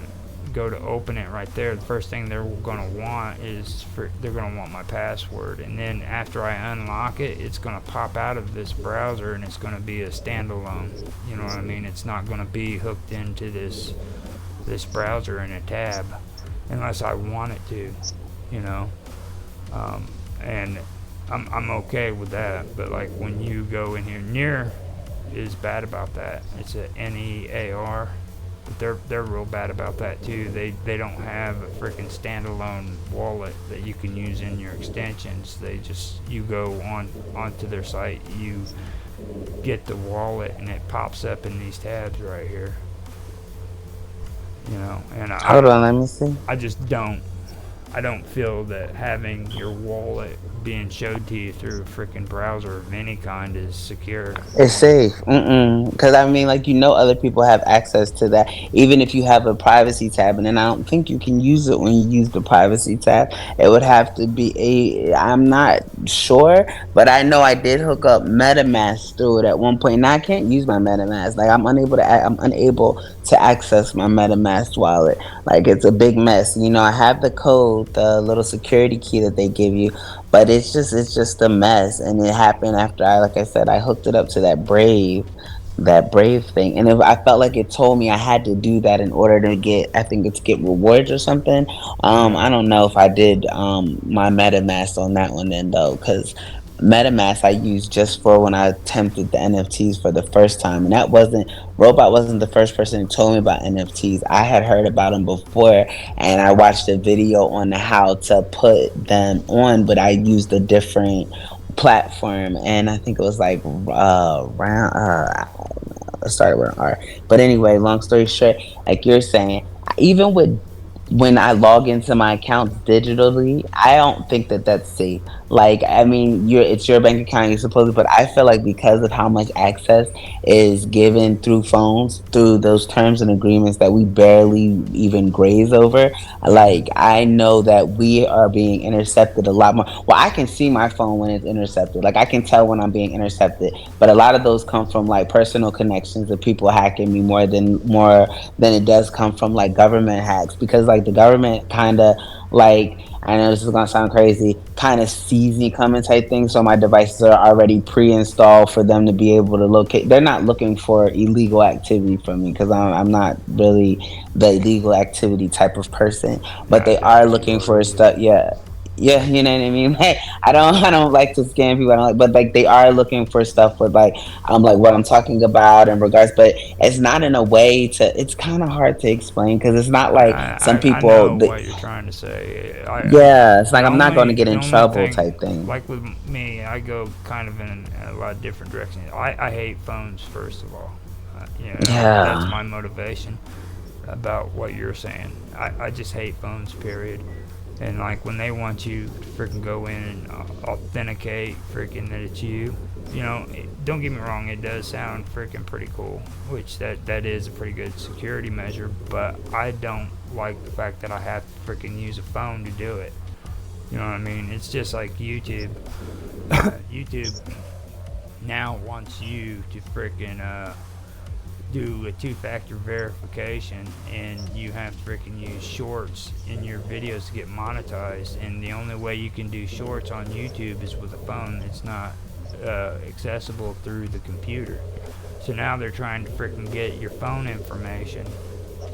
go to open it right there, the first thing they're gonna want is they're gonna want my password, and then after I unlock it, it's gonna pop out of this browser and it's gonna be a standalone. You know what I mean? It's not gonna be hooked into this browser in a tab unless I want it to. You know, and I'm okay with that. But like when you go in here, Near is bad about that. It's a NEAR. but they're real bad about that too. They don't have a freaking standalone wallet that you can use in your extensions. They just you go onto their site, you get the wallet, and it pops up in these tabs right here. And Hold on, let me see. I just don't feel that having your wallet being showed to you through a freaking browser of any kind is secure. It's safe. Mm-mm. Because I mean, like, other people have access to that. Even if you have a privacy tab, and then I don't think you can use it when you use the privacy tab. It would have to be I'm not sure, but I know I did hook up MetaMask through it at one point. Now I can't use my MetaMask. Like I'm unable to access my MetaMask wallet. Like it's a big mess. I have the code, the little security key that they give you, but it's just a mess, and it happened after like I said, I hooked it up to that Brave thing, and if I felt like it told me I had to do that in order to get, I think it's get rewards or something. Yeah. I don't know if I did my MetaMask on that one then though, because MetaMask I used just for when I attempted the NFTs for the first time, and that wasn't Robot wasn't the first person who told me about NFTs. I had heard about them before, and I watched a video on how to put them on, but I used a different platform, and I think it was like round. Started with an R. But anyway, long story short, like you're saying, even with when I log into my accounts digitally, I don't think that that's safe. Like, I mean, it's your bank account, you're supposed to, but I feel like because of how much access is given through phones, through those terms and agreements that we barely even graze over, Mm-hmm. like, I know that we are being intercepted a lot more. Well, I can see my phone when it's intercepted. Like, I can tell when I'm being intercepted, but a lot of those come from like personal connections of people hacking me more than it does come from like government hacks, because like the government kind of, like, I know this is gonna sound crazy, kind of sees me coming type thing. So my devices are already pre-installed for them to be able to locate. They're not looking for illegal activity from me because I'm not really the illegal activity type of person. But I they are got you, looking bro. for stuff. Yeah, yeah, you know what I mean. Hey, I don't like to scam people. I don't like, but like they are looking for stuff with like I'm like what I'm talking about in regards, but it's not in a way to. It's kind of hard to explain because it's not like some I people. know what you're trying to say. Yeah, it's like The I'm not going to only get the in only trouble thing, type thing. like with me, I go kind of in a lot of different directions. I hate phones first of all. That's Yeah. my motivation about what you're saying. I just hate phones, period. And like when they want you to freaking go in and authenticate freaking that it's you, don't get me wrong, it does sound freaking pretty cool, which that is a pretty good security measure. But I don't like the fact that I have to freaking use a phone to do it. You know what I mean? It's just like YouTube. YouTube now wants you to freaking do a two-factor verification, and you have to freaking use shorts in your videos to get monetized. And the only way you can do shorts on YouTube is with a phone that's not accessible through the computer. So now they're trying to freaking get your phone information.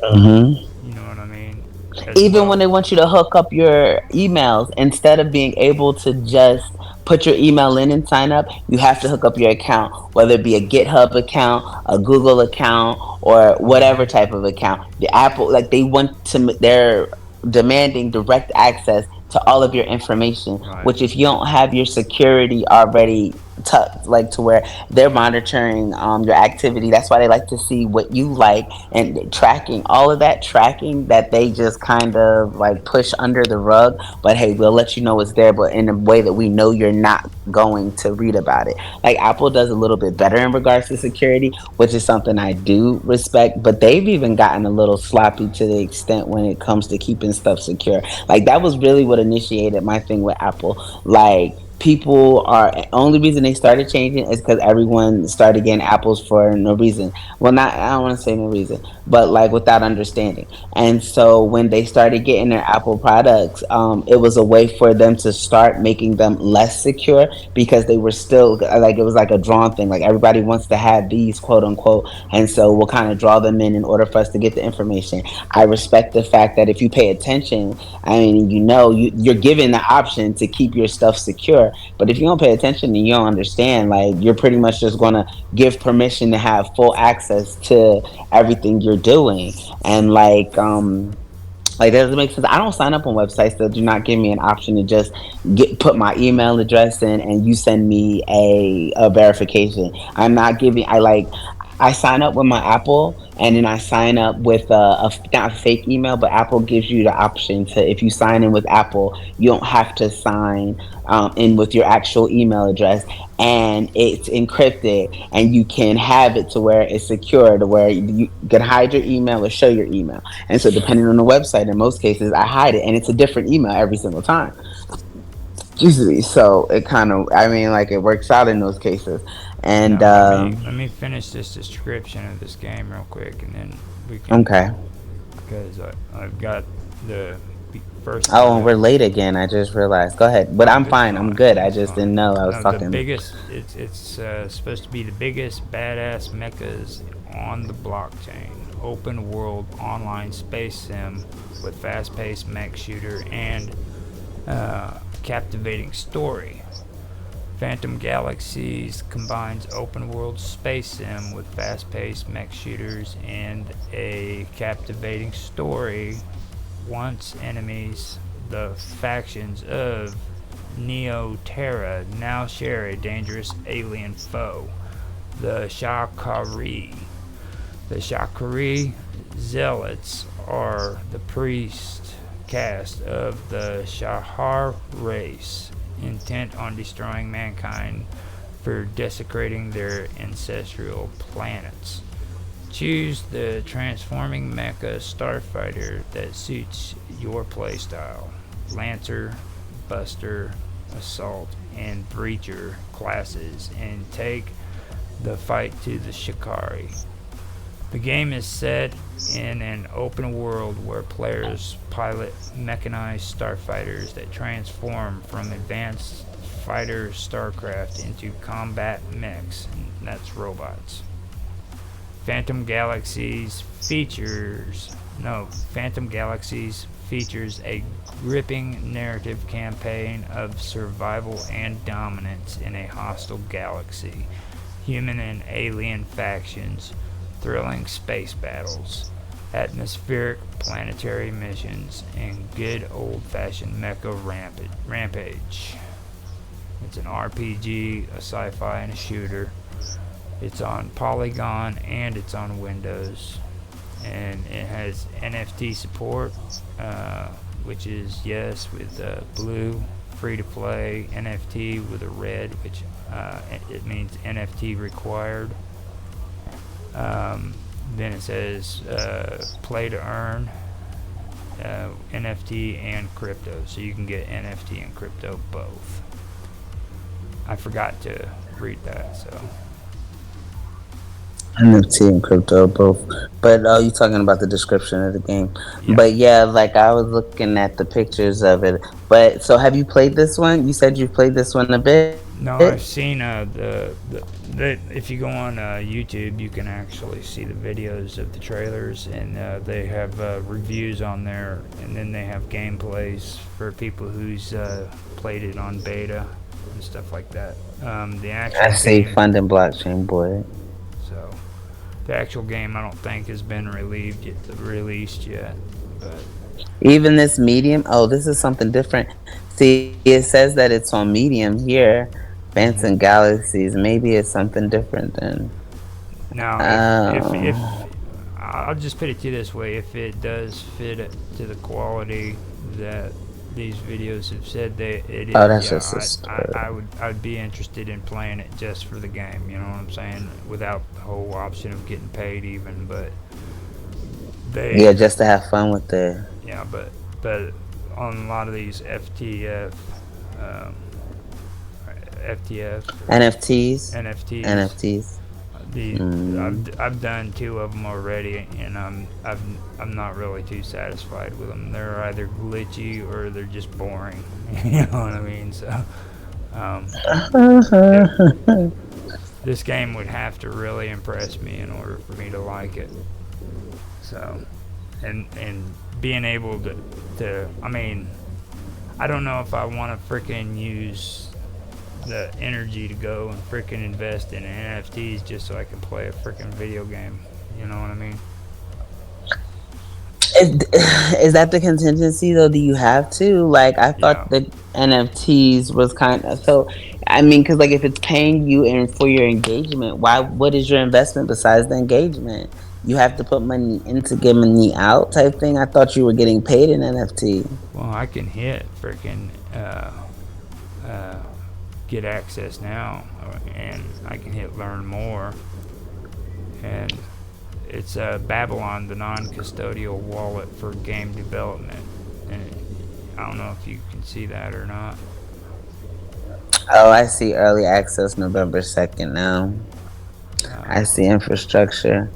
Hmm. You know what I mean? As Even when well. they want you to hook up your emails, instead of being able to just put your email in and sign up, you have to hook up your account, whether it be a GitHub account, a Google account, or whatever Mm-hmm. type of account. The Apple, like they're demanding direct access to all of your information, Right. which if you don't have your security already tucked, like to where they're monitoring your activity. That's why they like to see what you like, and tracking all of that tracking that they just kind of like push under the rug. But hey, we'll let you know it's there, but in a way that we know you're not going to read about it. Like Apple does a little bit better in regards to security, which is something I do respect. But they've even gotten a little sloppy to the extent when it comes to keeping stuff secure. Like that was really what initiated my thing with Apple. Like people are only reason they started changing is because everyone started getting apples for no reason. Well, not, I don't want to say no reason, but like without understanding. And so when they started getting their Apple products, it was a way for them to start making them less secure, because they were still like, it was like a drawn thing. Like everybody wants to have these, quote unquote, and so we'll kind of draw them in order for us to get the information. I respect the fact that if you pay attention, I mean, you're given the option to keep your stuff secure, secure. But if you don't pay attention and you don't understand, like you're pretty much just gonna give permission to have full access to everything you're doing. And like that doesn't make sense. I don't sign up on websites that do not give me an option to just put my email address in and you send me a verification. I'm not giving. I sign up with my Apple and then I sign up with not a fake email, but Apple gives you the option to, if you sign in with Apple, you don't have to sign in with your actual email address, and it's encrypted, and you can have it to where it's secure, to where you can hide your email or show your email. And so, depending on the website, in most cases, I hide it, and it's a different email every single time. Usually, so it kind of, I mean, like it works out in those cases. And Now let me finish this description of this game real quick, and then we can, okay. because I've got the first. Oh, and we're late again. I just realized. Go ahead, but I'm It's fine. I'm fine. good. I It's just fine. didn't know I was No, the talking. biggest. It's supposed to be the biggest badass mechas on the blockchain. Open world online space sim with fast-paced mech shooter and captivating story. Phantom Galaxies combines open world space sim with fast paced mech shooters and a captivating story. Once enemies, the factions of Neo Terra now share a dangerous alien foe, the Shakari. The Shakari Zealots are the priest caste of the Shahar race, intent on destroying mankind for desecrating their ancestral planets. Choose the transforming mecha starfighter that suits your playstyle. Lancer, Buster, Assault, and Breacher classes, and take the fight to the Shikari. The game is set in an open world where players pilot mechanized starfighters that transform from advanced fighter starcraft into combat mechs, and that's robots. Phantom Galaxies Phantom Galaxies features a gripping narrative campaign of survival and dominance in a hostile galaxy, human and alien factions, thrilling space battles, atmospheric planetary missions, and good old-fashioned mecha rampage. It's an RPG, a sci-fi, and a shooter. It's on Polygon and it's on Windows, and it has NFT support, which is yes with blue, free to play, NFT with a red, which it means NFT required. Then it says play to earn, NFT and crypto, so you can get NFT and crypto both. I forgot to read that, so. NFT and crypto both. But you talking about the description of the game. Yeah. But yeah, like I was looking at the pictures of it. But so have you played this one? You said you played this one a bit? No, I've seen the if you go on YouTube, you can actually see the videos of the trailers, and they have reviews on there, and then they have gameplays for people who's played it on beta and stuff like that. The actual I say game, funding blockchain, boy. so the actual game I don't think has been released yet, but Even this medium. Oh, this is something different. See, it says that it's on medium here. Phantom Galaxies. Maybe it's something different then. now if I'll just put it to you this way: if it does fit it to the quality that these videos have said it is, Oh, that's just I'd be interested in playing it just for the game. You know what I'm saying? Without the whole option of getting paid, even. But yeah, just to have fun with it. Yeah, but on a lot of these NFTs. I've done 2 of them already, and I'm not really too satisfied with them. They're either glitchy or they're just boring. You know what I mean? So, yeah. This game would have to really impress me in order for me to like it. So, and being able to I mean, I don't know if I want to freaking use the energy to go and freaking invest in NFTs just so I can play a freaking video game. You know what I mean? Is, is that the contingency though? Do you have to? Like, I thought Yeah. that NFTs was kind of so. I mean, because like if it's paying you and for your engagement, why? What is your investment besides the engagement? You have to put money in to get money out, type thing. I thought you were getting paid in NFT. Well, I can hit freaking uh, get access now, and I can hit learn more, and it's Babylon, the non-custodial wallet for game development, and I don't know if you can see that or not. Oh, I see early access November 2nd now. Uh, I see infrastructure.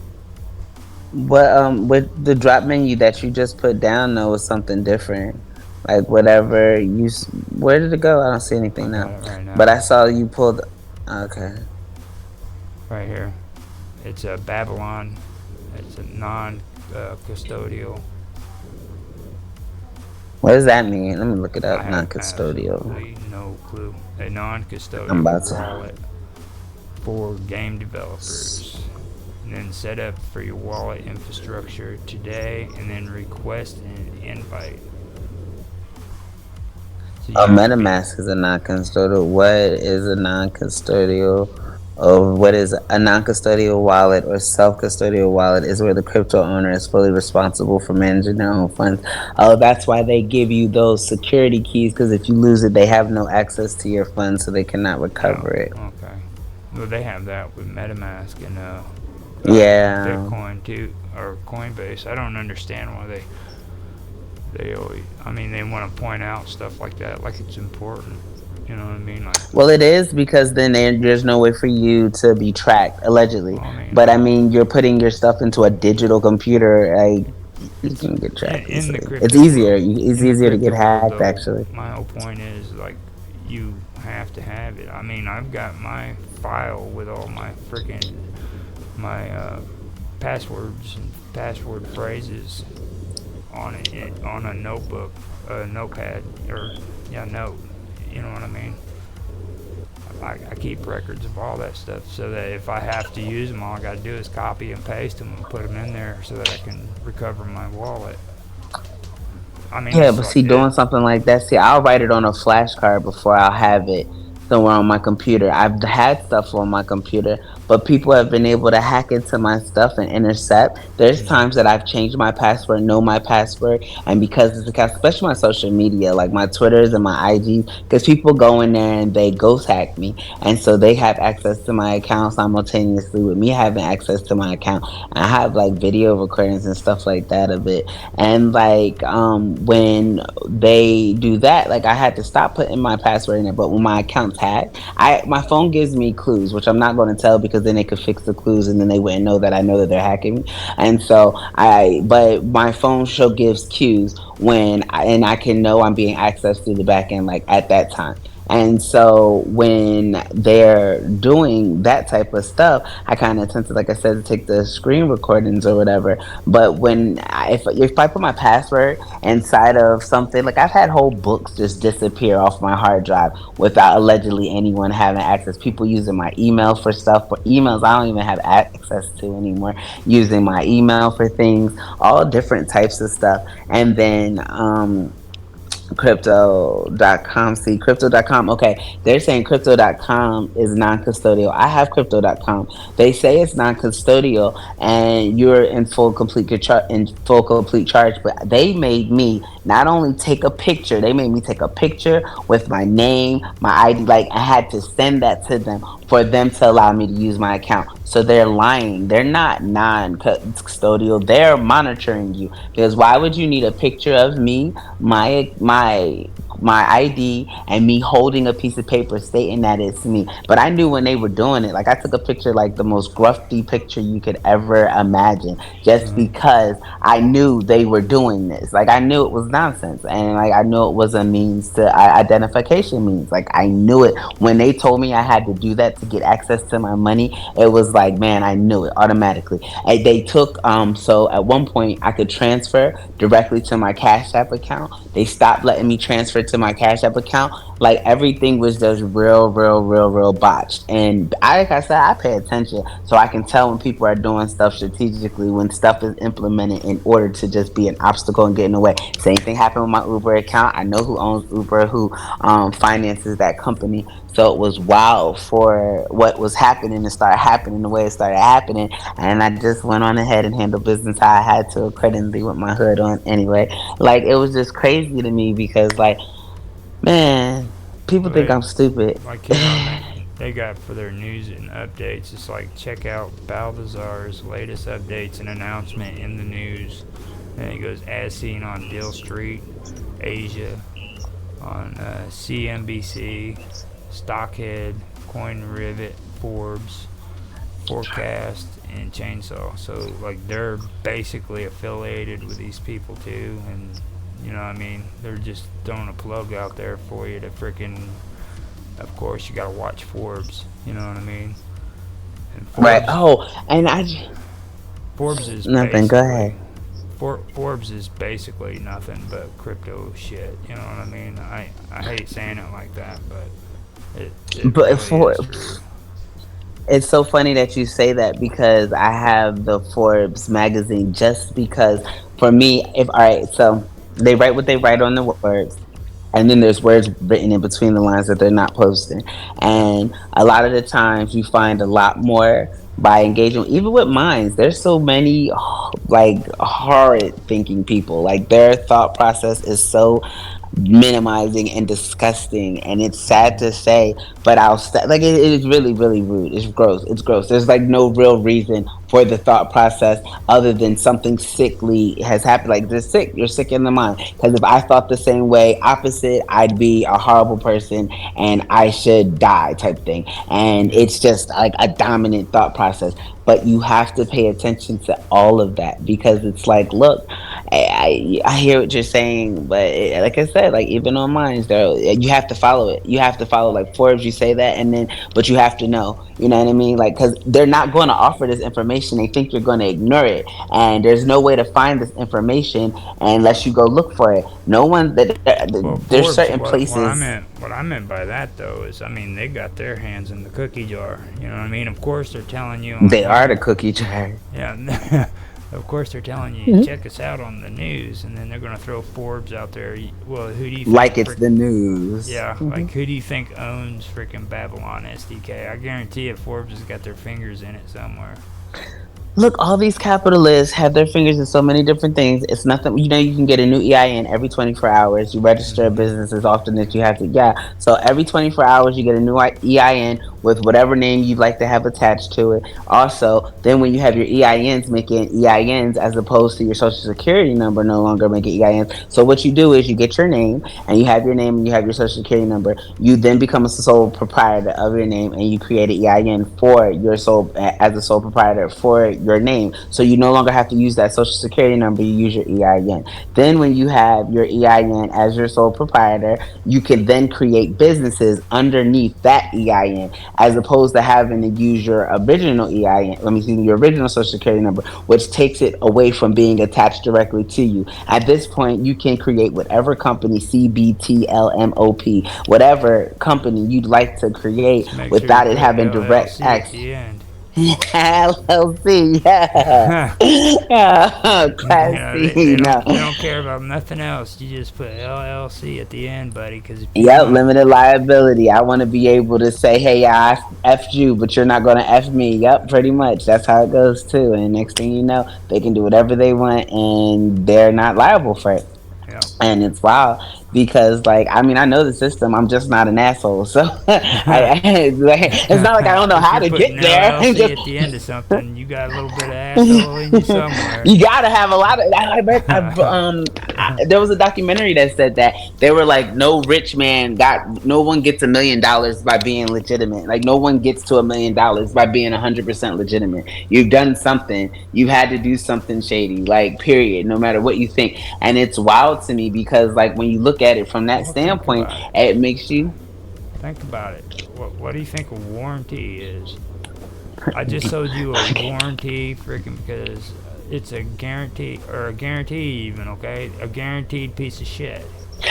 But with the drop menu that you just put down though was something different. Like whatever where did it go? I don't see I anything got now. it right But now, I saw you pulled. Okay. right here. It's a Babylon. It's a non-custodial. What does that mean? Let me look it I up. have Non-custodial. absolutely no clue. A I'm non-custodial about to. wallet for game developers. And then set up for your wallet infrastructure today, and then request an invite. So A you have to be. MetaMask is a non-custodial. What is a non-custodial? Or what is a non-custodial wallet or self-custodial wallet is where the crypto owner is fully responsible for managing their own funds. Oh, that's why they give you those security keys because if you lose it, they have no access to your funds, so they cannot Oh, recover it. okay. Well, they have that with MetaMask and Yeah. Bitcoin too, or Coinbase. I don't understand why they always. I mean, they want to point out stuff like that, like it's important. You know what I mean? Like, Well, it is because then there's no way for you to be tracked, allegedly. well, I mean, But I mean, you're putting your stuff into a digital computer. Like, you it's can get tracked in the easily. It's crypto easier. world. It's In the easier to get crypto world, hacked, though, actually. my whole point is like you have to have it. I mean, I've got my file with all my freaking my passwords and password phrases on it on a notebook, a notepad, or yeah, note. You know what I mean? I keep records of all that stuff so that if I have to use them, all I got to do is copy and paste them and put them in there so that I can recover my wallet. I mean, Yeah, it's but like see, it. doing something like that, see, I'll write it on a flashcard before I'll have it somewhere on my computer. I've had stuff on my computer, but people have been able to hack into my stuff and intercept. There's Mm-hmm. times that I've changed my password, know my password, and because it's account, especially my social media, like my Twitters and my IGs, because people go in there and they ghost hack me, and so they have access to my account simultaneously with me having access to my account. I have like video recordings and stuff like that of it, and like when they do that, like I had to stop putting my password in it. But when my account's hacked, my phone gives me clues, which I'm not going to tell because then they could fix the clues and then they wouldn't know that I know that they're hacking me. And so but my phone show gives cues and I can know I'm being accessed through the back end like at that time. And so when they're doing that type of stuff, I kind of tend to, like I said, to take the screen recordings or whatever. But if I put my password inside of something, like I've had whole books just disappear off my hard drive without allegedly anyone having access. People using my email for stuff, for emails I don't even have access to anymore, using my email for things, all different types of stuff. And then crypto.com. See, crypto.com. Okay, they're saying crypto.com is non custodial. I have crypto.com. They say it's non custodial and you're in full complete charge, but they made me not only take a picture, they made me take a picture with my name, my ID. Like I had to send that to them for them to allow me to use my account. So they're lying. They're not non custodial. They're monitoring you. Because why would you need a picture of me, my ID, and me holding a piece of paper stating that it's me? But I knew when they were doing it. Like I took a picture, like the most grufty picture you could ever imagine, just Uh, because I knew they were doing this. Like I knew it was nonsense, and like I knew it was a means to identification means. Like I knew it when they told me I had to do that to get access to my money. It was like, man, I knew it automatically. And they took so at one point I could transfer directly to my Cash App account. They stopped letting me transfer to my Cash App account. Like everything was just real botched. And like I said, I pay attention so I can tell when people are doing stuff strategically, when stuff is implemented in order to just be an obstacle and get in the way. Same thing happened with my Uber account. I know who owns Uber, who finances that company. So it was wild for what was happening to start happening the way it started happening. And I just went on ahead and handled business how I had to accordingly with my hood on anyway. Like it was just crazy to me because like, man, people think They I'm stupid. like they got for their news and updates. It's like check out Balthazar's latest updates and announcement in the news. And it goes as seen on Dill Street, Asia, on CNBC, Stockhead, Coin Rivet, Forbes, Forecast, and Chainsaw. So like they're basically affiliated with these people too, and you know what I mean, they're just throwing a plug out there for you to freaking. Of course, you gotta watch Forbes. You know what I mean? And Right. Forbes, Oh, and Forbes is nothing. Go basically ahead. Forbes is basically nothing but crypto shit. You know what I mean? I hate saying it like that, but it But really for is true. it's so funny that you say that because I have the Forbes magazine just because for me, if all right, so they write what they write on the words, and then there's words written in between the lines that they're not posting. Yeah. And a lot of the times you find a lot more by engaging, even with minds. There's so many like horrid thinking people. Like their thought process is so minimizing and disgusting, and it's sad to say, but like it is really rude. It's gross. It's gross. There's like no real reason for the thought process other than something sickly has happened. Like they're sick. You're sick in the mind. Because if I thought the same way, opposite, I'd be a horrible person and I should die type thing. And Yeah. it's just like a dominant thought process. But you have to pay attention to all of that because it's like, look, I hear what you're saying, but like I said, like even on mine, there you have to follow it. You have to follow like Forbes. You say that, and then but you have to know. You know what I mean? Like because they're not going to offer this information. They think you're going to ignore it, and there's no way to find this information unless you go look for it. No one Well, there's Forbes. certain places What I meant by that though is, I mean, they got their hands in the cookie jar. You know what I mean? Of course, they're telling you on they are the here. cookie jar. Yeah. Of course, they're telling you check us out on the news, and then they're gonna throw Forbes out there. Well, who do you think? Like it's the news. Yeah, like who do you think owns freaking Babylon SDK? I guarantee you, Forbes has got their fingers in it somewhere. Look, all these capitalists have their fingers in so many different things. It's nothing, you can get a new EIN every 24 hours. You register a Hmm. business as often as you have to. Yeah. So every 24 hours, you get a new EIN with whatever name you'd like to have attached to it. Also, then when you have your EINs, making EINs as opposed to your social security number, no longer making EINs. So what you do is you get your name and you have your name and you have your social security number. You then become a sole proprietor of your name and you create an EIN for your sole as a sole proprietor for your name. So you no longer have to use that social security number, you use your EIN. Then when you have your EIN as your sole proprietor, you can then create businesses underneath that EIN as opposed to having to use your original EIN, let me see, your original social security number, which takes it away from being attached directly to you. At this point, you can create whatever company, CBTLMOP, whatever company you'd like to create Just make sure you without it put having direct LLC at access. the end. LLC, yeah. Yeah, They classy, no. don't care about nothing else. You just put LLC at the end, buddy. Because if you Yep, don't, limited liability. I want to be able to say, hey, yeah, I F'd you, but you're not going to F me. Yep, pretty much. That's how it goes, too. And next thing you know, they can do whatever they want and they're not liable for it. yeah. And it's wild because, like, I mean, I know the system. I'm just not an asshole. So it's not like I don't know If how you're to putting get there. LLC at the end of something, you got a little bit of asshole in you somewhere. You gotta have a lot of. There was a documentary that said that they were like, no one gets $1 million by being legitimate. Like no one gets to $1 million by being 100% legitimate. You've done something. You've had to do something shady. Like period. No matter what you think, and it's wild to me because like when you look at it from that Well, think standpoint, about it. it makes you. Think about it. What do you think a warranty is? I just sold you a warranty, freaking, because it's a guarantee, or a guarantee even, okay? A guaranteed piece of shit.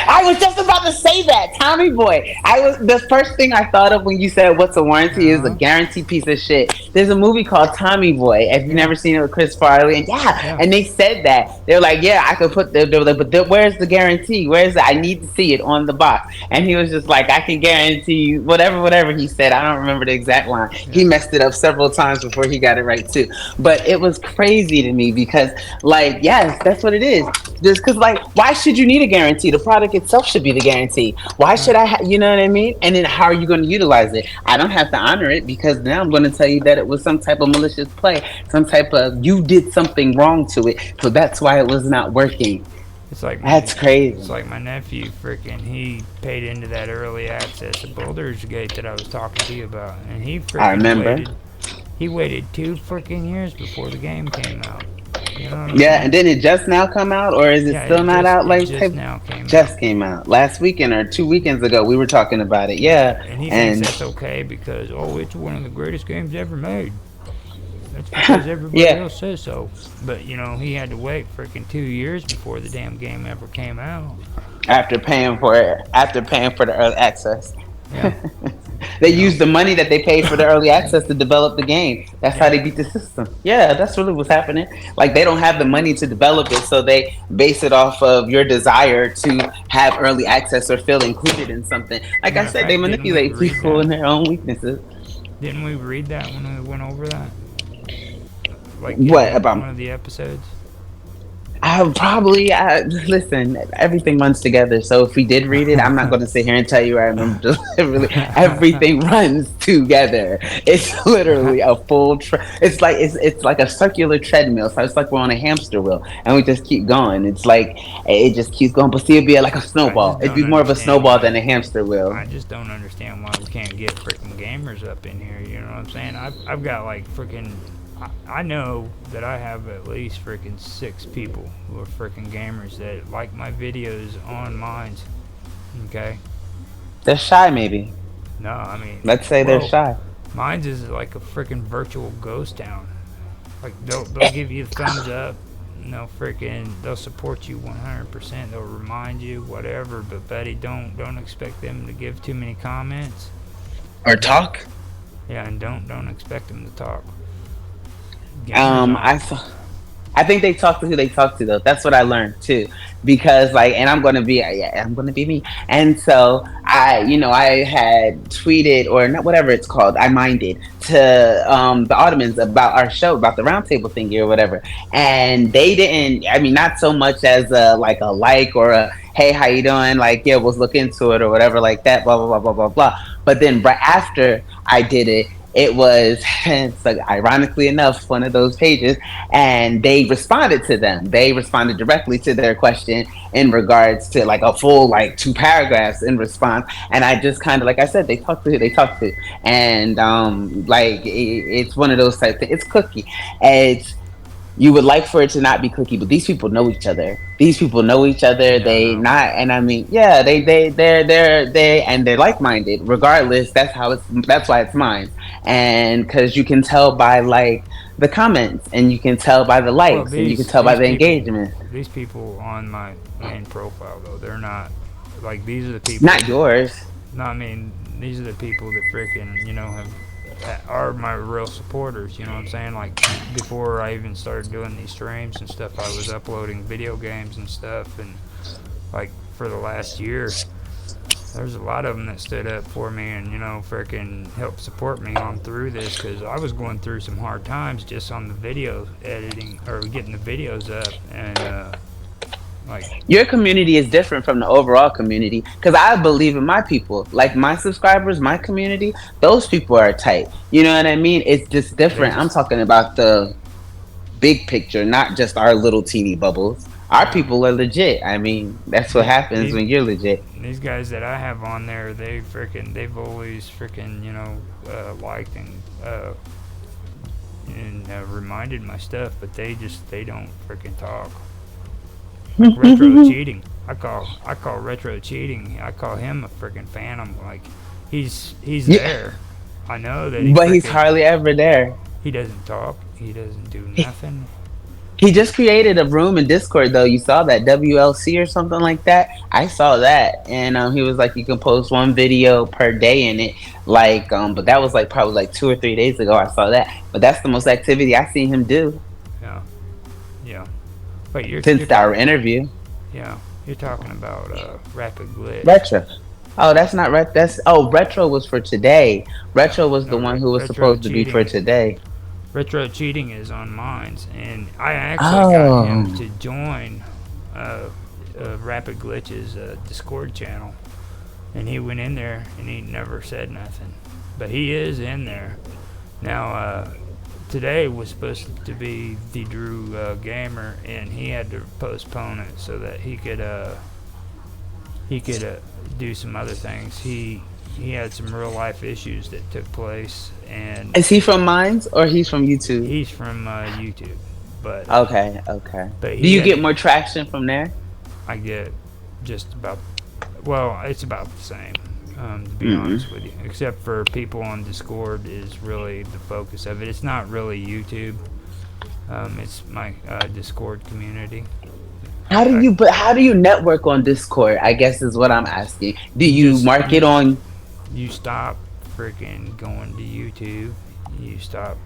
I was just about to say that, Tommy Boy. I was the first thing I thought of when you said what's a warranty is a Uh-huh. guarantee piece of shit. There's a movie called Tommy Boy. Have you Yeah. never seen it with Chris Farley? And yeah, Yeah. and they said that they were like, yeah, I could put they were like, but where's the guarantee? Where's the, I need to see it on the box. And he was just like, I can guarantee you whatever he said. I don't remember the exact line. He Yeah. messed it up several times before he got it right too. But it was crazy to me because like yes, that's what it is. Just because like why should you need a guarantee? The product itself should be the guarantee. Why should Right. you know what I mean? And then how are you going to utilize it? I don't have to honor it because now I'm going to tell you that it was some type of malicious play, some type of you did something wrong to it, so that's why it was not working. It's like That's it's crazy. like my nephew freaking he paid into that early access of Baldur's Gate that I was talking to you about, and I remember. he waited 2 freaking years before the game came out. You know what I'm Yeah, and saying? did it just now come out, or is it Yeah, still not out? it Like, just now came out. just came out last weekend or 2 weekends ago. We were talking about it. Yeah, Yeah, and he thinks and that's okay because it's one of the greatest games ever made. That's because everybody yeah, else says so. But he had to wait freaking 2 years before the damn game ever came out. after paying for the early access. Yeah, They you know. used the money that they paid for the early access to develop the game. That's how Yeah, they beat the system. Yeah, that's really what's happening. Like they don't have the money to develop it, so they base it off of your desire to have early access or feel included in something. Like I matter of said, they fact, didn't we manipulate read people that? and their own weaknesses. Didn't we read that when we went over that? Like in What one about? of the episodes? I probably listen. Everything runs together. So if we did read it, I'm not going to sit here and tell you I remember deliberately. Everything runs together. It's literally a full. It's like it's like a circular treadmill. So it's like we're on a hamster wheel, and we just keep going. It's like it just keeps going. But see, it'd be like a I snowball. just It'd don't be more of a understand snowball why. than a hamster wheel. I just don't understand why we can't get freaking gamers up in here. You know what I'm saying? I've got like freaking. I know that I have at least freaking 6 people who are freaking gamers that like my videos on Minds. Okay? They're shy, maybe. No, I mean, Let's say they're well, shy. Minds is like a freaking virtual ghost town. Like they'll give you a thumbs up. And they'll support you 100%. They'll remind you whatever, but buddy, don't expect them to give too many comments. Or And don't talk. Yeah, and don't expect them to talk. Gamers aren't. I saw. I think they talk to who they talk to though. That's what I learned too, because like, and I'm gonna be, yeah, I'm gonna be me. And so I had tweeted or not, whatever it's called. I minded to the Ottomans about our show, about the roundtable thingy or whatever, and they didn't. I mean, not so much as a like or a hey, how you doing? Like, yeah, let's look into it or whatever like that. Blah blah blah blah blah blah. But then right after I did it, it was it's like, ironically enough one of those pages, and they responded to them. They responded directly to their question in regards to like a full like 2 paragraphs in response. And I just kind of, like I said, they talk to who they talk to, and like it's one of those type things. It's cookie. It's you would like for it to not be cookie, but these people know each other. These people know each other. Yeah, I They know. not, and I mean, yeah, they're like minded. Regardless, that's why it's mine, and because you can tell by like the comments, and you can tell by the Well, likes, and you can tell by the engagement. these people on my main profile though, they're not like these are the people. Not yours. No, I mean these are the people that freaking have that are my real supporters. You know what I'm saying? Like before I even started doing these streams and stuff, I was uploading video games and stuff, and like for the last year, there's a lot of them that stood up for me and freaking helped support me on through this because I was going through some hard times just on the video editing or getting the videos up and like Your community is different from the overall community because I believe in my people, like my subscribers, my community. Those people are tight. You know what I mean? It's just they different. I'm just talking about the big picture, not just our little teeny bubbles. Our yeah people are legit. I mean, that's what the, happens these when you're legit. these guys that I have on there, they've always freaking liked and reminded my stuff, but they don't freaking talk. Like retro cheating, I call retro cheating. I call him a freaking phantom. Like he's Yeah, there. I know that but he's hardly ever there. he doesn't talk. He doesn't do nothing. He just created a room in Discord though. You saw that WLC or something like that. I saw that, and he was like, you can post one video per day in it. Like, but that was like probably like 2 or 3 days ago. I saw that, but that's the most activity I seen him do Yeah, yeah. But you're since our interview. yeah, you're talking about Rapid Glitch. Retro. Oh, that's not ret. That's retro was for today. Yeah, Retro was no, the one who was retro supposed to be for cheating. today. Retro cheating is on Mines, and I actually got him Oh, to join uh, Rapid Glitch's Discord channel, and he went in there and he never said nothing, but he is in there now. Today was supposed to be the Drew Gamer, and he had to postpone it so that he could do some other things. He had some real life issues that took place, and is he from Mines or he's from YouTube? he's from YouTube, but Okay, okay. Do he you had get more traction from there? I get just about, well, it's about the same, to be Mm. honest with you, except for people on Discord is really the focus of it. It's not really YouTube. It's my Discord community. Okay. How do you network on Discord? I guess is what I'm asking. Do You you just mark you it on? you stop freaking going to YouTube. You stop.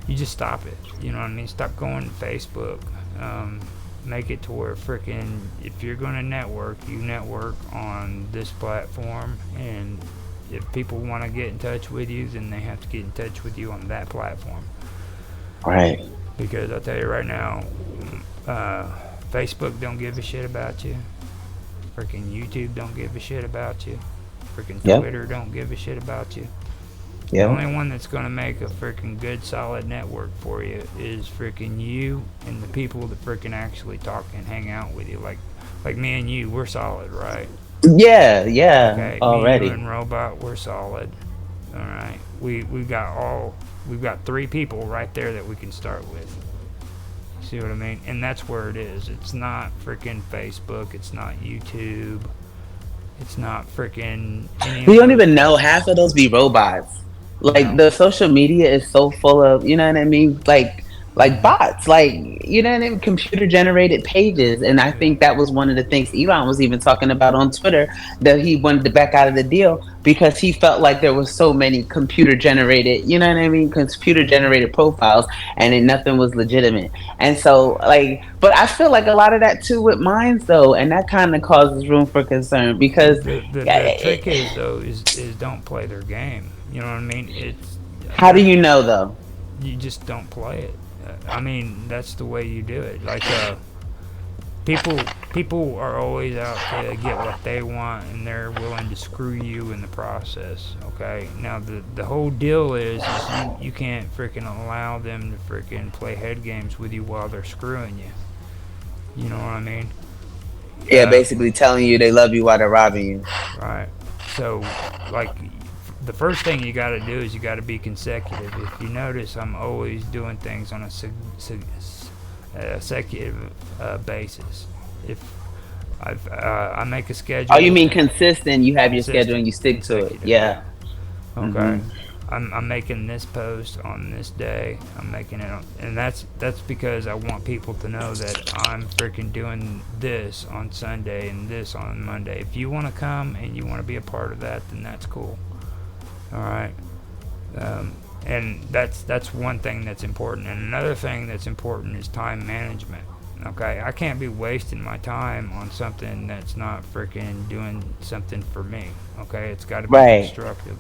You just stop it. You know what I mean? Stop going to Facebook. Um, Make it to where freaking if you're going to network, you network on this platform, and if people want to get in touch with you, then they have to get in touch with you on that platform. Right. Because I'll tell you right now, uh, Facebook don't give a shit about you. Freaking YouTube don't give a shit about you. Freaking Yep. Twitter don't give a shit about you. The Yep. only one that's gonna make a freaking good solid network for you is freaking you and the people that freaking actually talk and hang out with you. Like me and you, we're solid, right? Yeah. Yeah. Okay, me, you, Already. and Robot, we're solid. All right, we've got three people right there that we can start with. See what I mean? And that's where it is. It's not freaking Facebook. It's not YouTube. It's not freaking any We of don't those. even know half of those be robots. Like No. the social media is so full of, you know what I mean? Like Hmm. bots, like you know what I mean? Computer generated pages. And I Yeah. think that was one of the things Elon was even talking about on Twitter that he wanted to back out of the deal because he felt like there was so many computer generated, you know what I mean? Computer generated profiles and then nothing was legitimate. And so like, but I feel like a lot of that too with mines though, and that kind of causes room for concern because The trick is though is don't play their game. You know what I mean? It's how do you know though? you just don't play it. I mean that's the way you do it. Like people people are always out to get what they want, and they're willing to screw you in the process. Okay. Now the whole deal is you can't freaking allow them to freaking play head games with you while they're screwing you. You know what I mean? Yeah, basically telling you they love you while they're robbing you. Right. So, like, the first thing you got to do is you got to be consecutive. If you notice, I'm always doing things on a consecutive basis. If I make a schedule. Oh, you mean consistent? You have your schedule and Consistent, you stick to it. consecutive, Yeah. yeah. Okay. Hmm. I'm making this post on this day. I'm making it on, and that's because I want people to know that I'm freaking doing this on Sunday and this on Monday. If you want to come and you want to be a part of that, then that's cool. All right. And that's one thing that's important. And another thing that's important is time management. Okay, I can't be wasting my time on something that's not freaking doing something for me. Okay, it's got to be Right. constructive.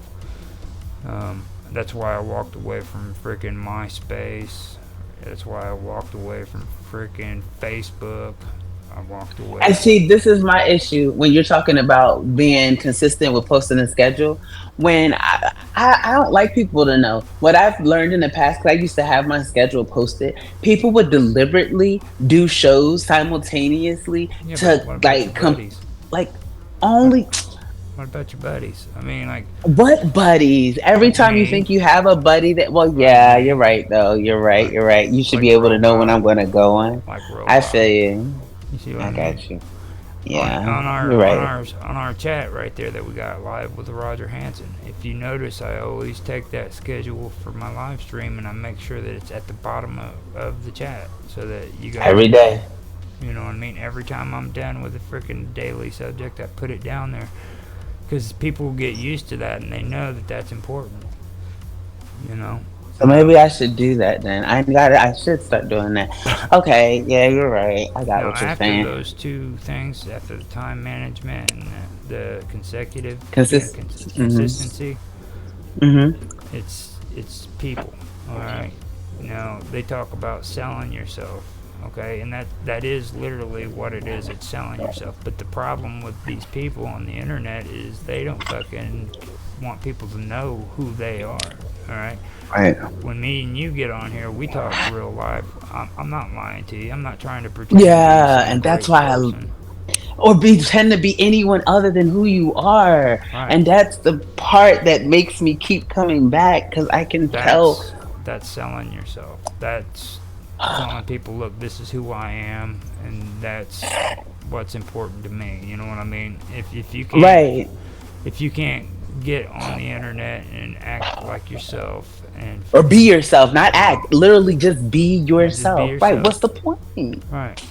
That's why I walked away from freaking MySpace. That's why I walked away from freaking Facebook. I walked away And from. see, this is my issue when you're talking about being consistent with posting a schedule. When I don't like people to know what I've learned in the past. Because I used to have my schedule posted. People would deliberately do shows simultaneously Yeah, but to what about your like buddies? like What, only what about your buddies? I mean, what buddies? Every like time you me, think you have a buddy that, well, like yeah, you're me, right though. You're right. like You're right. You should like be able to know when Robot, I'm going to go on. like I Robot. feel you. You see what I I mean? got you. Yeah, on our you're on right. our on our chat right there that we got live with Roger Hanson. If you notice, I always take that schedule for my live stream and I make sure that it's at the bottom of the chat so that you guys Every can, day. you know what I mean. Every time I'm done with a freaking daily subject, I put it down there because people get used to that and they know that that's important. You know. So maybe I should do that then. I should start doing that. Okay, yeah, you're right. I got Now, what you're after saying. those two things, after the time management and the consecutive, Consist. Mhm. consistency, Mhm. it's people. All right. Now they talk about selling yourself. Okay, and that is literally what it is. It's selling yourself. But the problem with these people on the internet is they don't fucking want people to know who they are. All right. Right. When me and you get on here, we talk real life. I'm not lying to you. I'm not trying to pretend to be Yeah, some and that's great why person. or be tend to be anyone other than who you are, Right. and that's the part that makes me keep coming back because I can tell. That's selling yourself. That's telling people, look, this is who I am, and that's what's important to me. You know what I mean? Right. If you can't get on the internet and act like yourself and Or be freaking yourself, not act. Literally, just be just be yourself. Right. yourself. What's the point? Right.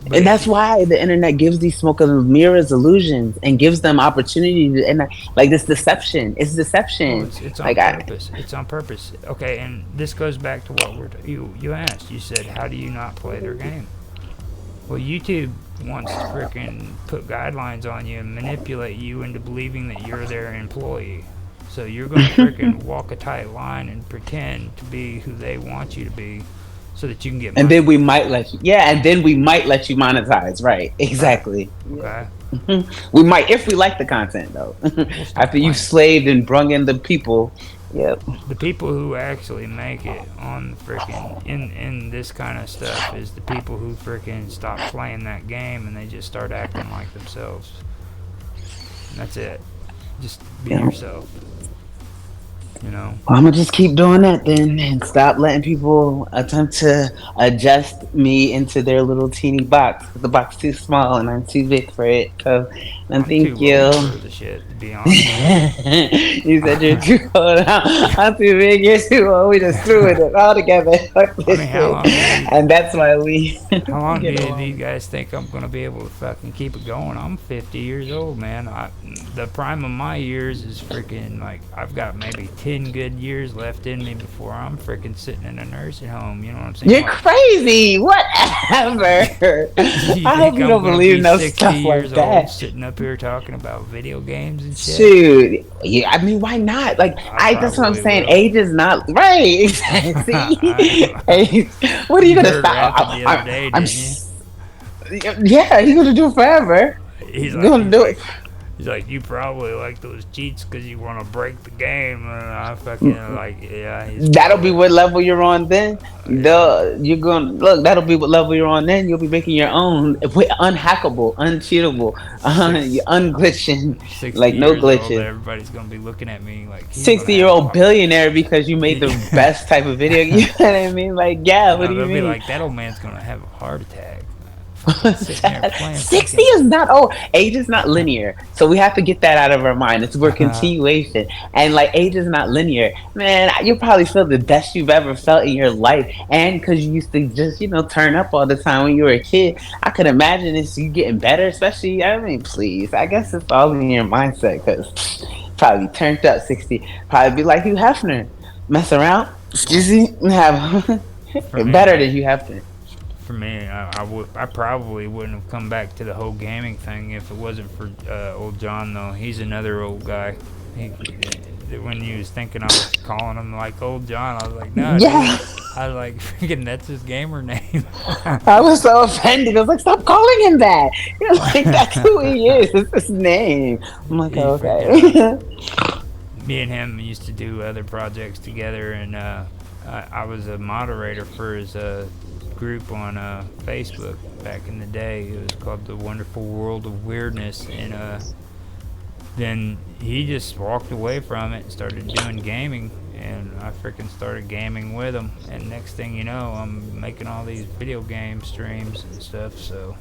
But And if that's you, why the internet gives these smoke and mirrors illusions and gives them opportunity to, and like this deception. It's oh, deception. it's on Like I, purpose. It's on purpose. Okay, and this goes back to what you asked. You said, how do you not play their game? Well, YouTube wants to freaking put guidelines on you and manipulate you into believing that you're their employee. So you're going to freaking walk a tight line and pretend to be who they want you to be so that you can get and then money. we might let you. Yeah, and then we might let you monetize. Right. Right. Exactly. Okay? We might if we like the content though. We'll stop After you've playing. slaved and brung in the people. Yep. The people who actually make it on freaking in this kind of stuff is the people who freaking stop playing that game and they just start acting like themselves. And that's it. Just be Yeah. yourself. You know. Well, I'm gonna just keep doing that then, and stop letting people attempt to adjust me into their little teeny box. The box too small, and I'm too big for it. So, and I'm too thank old you. for the shit, to be honest with you. You said you're too old. I'm too big. You're too old. We just threw it all together. Fuck I this mean, shit. And that's why we how long do get you along. guys think I'm gonna be able to fucking keep it going? I'm 50 years old, man. The prime of my years is freaking like I've got maybe 10 good years left in me before I'm freaking sitting in a nursing home. You know what I'm saying? You're Like, crazy. Whatever. you I hope think you I'm don't gonna believe be no 60 stuff like years old that. sitting up here talking about video games and shit? Shoot, yeah. I mean, why not? Like, I that's what I'm probably saying. will. Age is not right. See, age, what are you You gonna heard stop? Rapid the other day, didn't you? Yeah, he's gonna do it forever. He's He's like, gonna do it. he's like, you probably like those cheats because you want to break the game. And I fucking like, yeah, he's That'll be probably, what level you're on then. yeah. You're gonna look. That'll be what level you're on then. You'll be making your own, unhackable, uncheatable, Six, unglitching, 60 like no years old, glitches. everybody's gonna be looking at me like he's gonna 60 year have a old heart. billionaire because you made the best type of video. You know what I mean? Like, yeah. What No, do you they'll be mean? like, that old man's gonna have a heart attack. Fucking sitting there playing 60 fucking. is not old. Age is not linear. So we have to get that out of our mind. It's we're continuation. And like age is not linear. Man, you probably feel the best you've ever felt in your life. And because you used to just, turn up all the time when you were a kid, I could imagine it's you getting better, especially, I mean, please. I guess it's all in your mindset because probably turned up 60. Probably be like Hugh Hefner. Mess around, excuse me, have For me, better than Hugh Hefner. I probably wouldn't have come back to the whole gaming thing if it wasn't for old John though. He's another old guy. When you was thinking I was calling him like old John, I was like, no, dude. Yeah. I was like, freaking, that's his gamer name. I was so offended. I was like, stop calling him that. You're like, that's who he is. It's his name. I'm like, He okay. Me and him used to do other projects together, and I was a moderator for his group on Facebook back in the day. It was called The Wonderful World of Weirdness, and then he just walked away from it and started doing gaming, and I freaking started gaming with him, and next thing you know, I'm making all these video game streams and stuff, so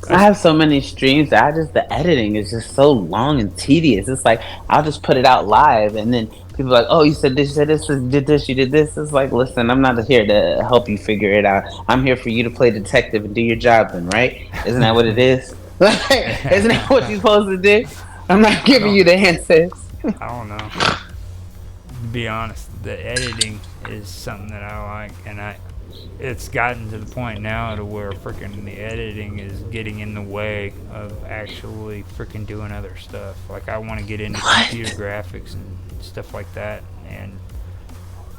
I have so many streams that the editing is just so long and tedious. It's like I'll just put it out live, and then people are like, "Oh, you said this, you did this, you did this." It's like, listen, I'm not here to help you figure it out. I'm here for you to play detective and do your job, then, right? Isn't that what it is? Isn't that what you're supposed to do? I'm not giving you the answers. I don't know. To be honest, the editing is something that I like, and it's gotten to the point now to where freaking the editing is getting in the way of actually freaking doing other stuff. Like I want to get into computer graphics and stuff like that, and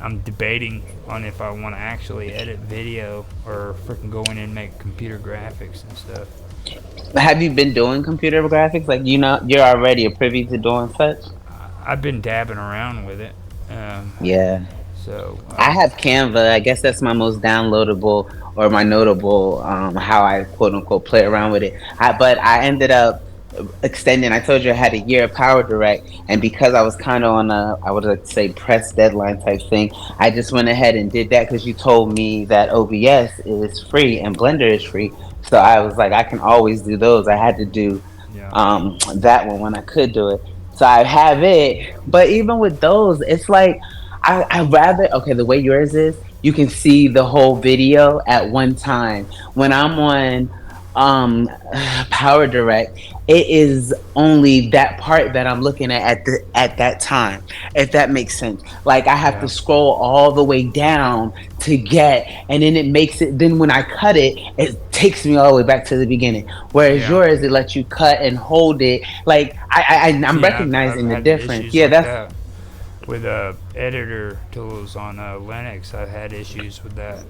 I'm debating on if I want to actually edit video or freaking go in and make computer graphics and stuff. Have you been doing computer graphics? Like you're already privy to doing such. I've been dabbing around with it. Yeah. So I have Canva. I guess that's my most downloadable or my notable how I quote unquote play around with it. But I ended up extending. I told you I had a year of Power Direct, and because I was kind of on I would like say press deadline type thing, I just went ahead and did that because you told me that OBS is free and Blender is free. So I was like, I can always do those. I had to do yeah. that one when I could do it. So I have it, but even with those, it's like I rather okay. The way yours is, you can see the whole video at one time. When I'm on um Power Direct, it is only that part that I'm looking at that time. If that makes sense. Like I have to Yeah. scroll all the way down to get, and then it makes it. Then when I cut it, it takes me all the way back to the beginning. Whereas Yeah. yours, it lets you cut and hold it. Like I'm Yeah, I've recognizing the had difference. issues Yeah, like that's that with editor tools on Linux. I've had issues with that.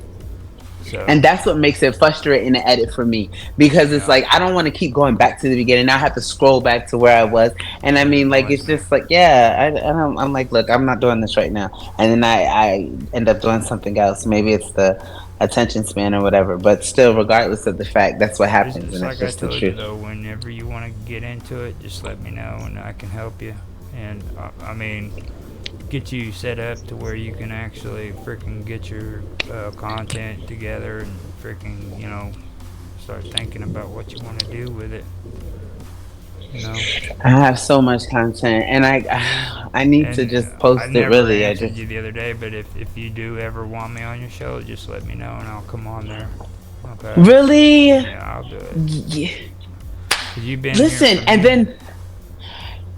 So and that's what makes it frustrating to edit for me because it's yeah, like I don't want to keep going back to the beginning. Now I have to scroll back to where I was, and I doesn't mean, like like it's me. just like yeah, I'm like, look, I'm not doing this right now, and then I end up doing something else. Maybe it's the attention span or whatever, but still, regardless of the fact, that's what It's happens, just and it's like I just the told you truth. though. Whenever you want to get into it, just let me know and I can help you. And I mean, get you set up to where you can actually freaking get your content together and freaking start thinking about what you want to do with it. You know. I have so much content, and I need to And just I post it. never Really, I answered just you the other day, but if you do ever want me on your show, just let me know and I'll come on there. Okay. really. Yeah, I'll do it. Yeah. 'Cause you've been here Listen, for and me. then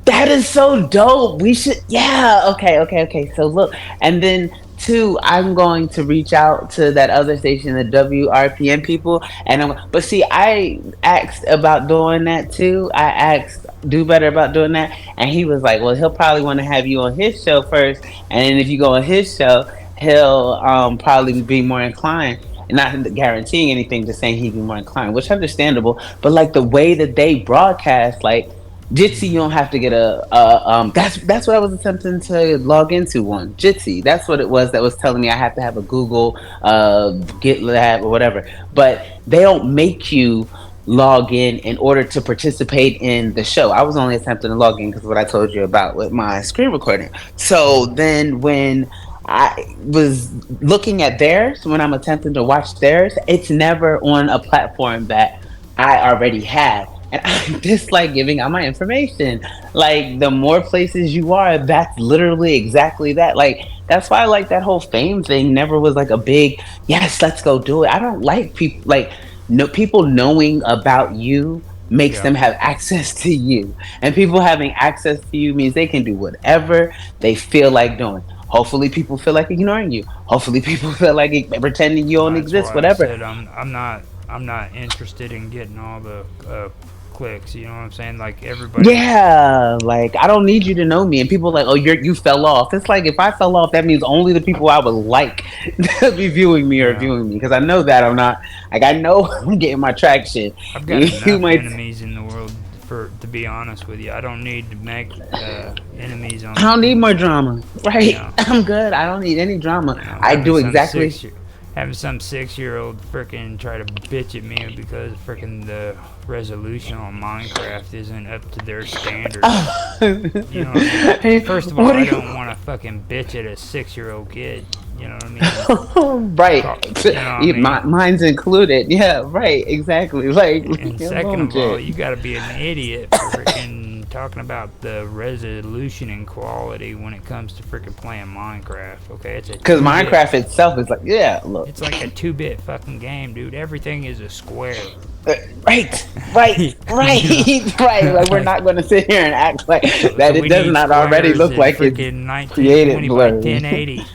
that is so dope. We should, yeah. Okay. So look, and then two, I'm going to reach out to that other station, the WRPN people, and But see, I asked about doing that too. I asked do better about doing that, and he was like, "Well, he'll probably want to have you on his show first, and then if you go on his show, he'll probably be more inclined." Not guaranteeing anything, just saying he'd be more inclined, which understandable. But like the way that they broadcast, like Jitsi, you don't have to get That's what I was attempting to log into one Jitsi. That's what it was that was telling me I have to have a Google GitLab or whatever. But they don't make you log in order to participate in the show. I was only attempting to log in because what I told you about with my screen recording. So then when I was looking at theirs, when I'm attempting to watch theirs, it's never on a platform that I already have. And I dislike giving out my information. Like the more places you are, that's literally exactly that. Like that's why I like that whole fame thing never was like a big yes, let's go do it. I don't like people like no people knowing about you makes Yeah. them have access to you. And people having access to you means they can do whatever they feel like doing. Hopefully people feel like ignoring you. Hopefully people feel like pretending you don't That's exist, why I whatever. said I'm not interested in getting all the clicks. You know what I'm saying? Like everybody. Yeah, like I don't need you to know me. And people are like, oh, you fell off. It's like if I fell off, that means only the people I would like to be viewing me are Yeah. viewing me because I know that I'm not. Like I know I'm getting my traction. I've got You enough might. enemies in the world for to be honest with you. I don't need to make enemies I don't need more drama. you Right? know I'm good. I don't need any drama. you know I having do some exactly. having some 6 year old freaking try to bitch at me because freaking the resolution on Minecraft isn't up to their standards. You know what I mean? Hey, First of all, what do I you? don't want to fucking bitch at a 6 year old kid. You know what I mean? Right. You know what I mean? Mine's included. Yeah, right. Exactly. Like, leave And me second alone, of all, Jay. you got to be an idiot for freaking talking about the resolution and quality when it comes to freaking playing Minecraft. Okay, it's a Because two-bit. Minecraft itself is like, yeah, look. It's like a two-bit fucking game, dude. Everything is a square. Right, right, You know, right, right. Like we're like not going to sit here and act like so that. It we does need not already squares look in like it's freaking created 1920 by blurry. 1080.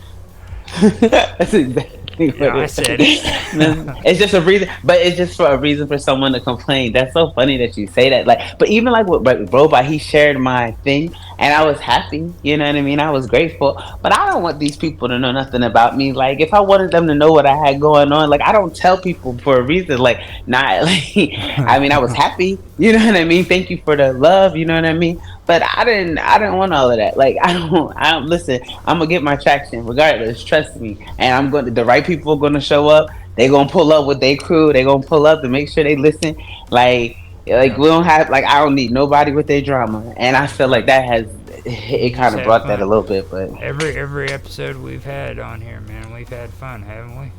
That's exactly Yeah, what I it said is. it. It's just a reason, but it's just for a reason for someone to complain. That's so funny that you say that. Like, but even like with Robot, he shared my thing, and I was happy. You know what I mean? I was grateful. But I don't want these people to know nothing about me. Like, if I wanted them to know what I had going on, like I don't tell people for a reason. Like, not like. I mean, I was happy. You know what I mean? Thank you for the love. You know what I mean? But I didn't want all of that. Like I don't listen. I'm gonna get my traction regardless. Trust me. And I'm going to the right people are gonna show up. They gonna pull up with their crew. They gonna pull up to make sure they listen. Like Yeah, we don't have like I don't need nobody with their drama. And I feel like right. that has You it kind just of have brought that a fun. little bit. But Every episode we've had on here, man, we've had fun, haven't we?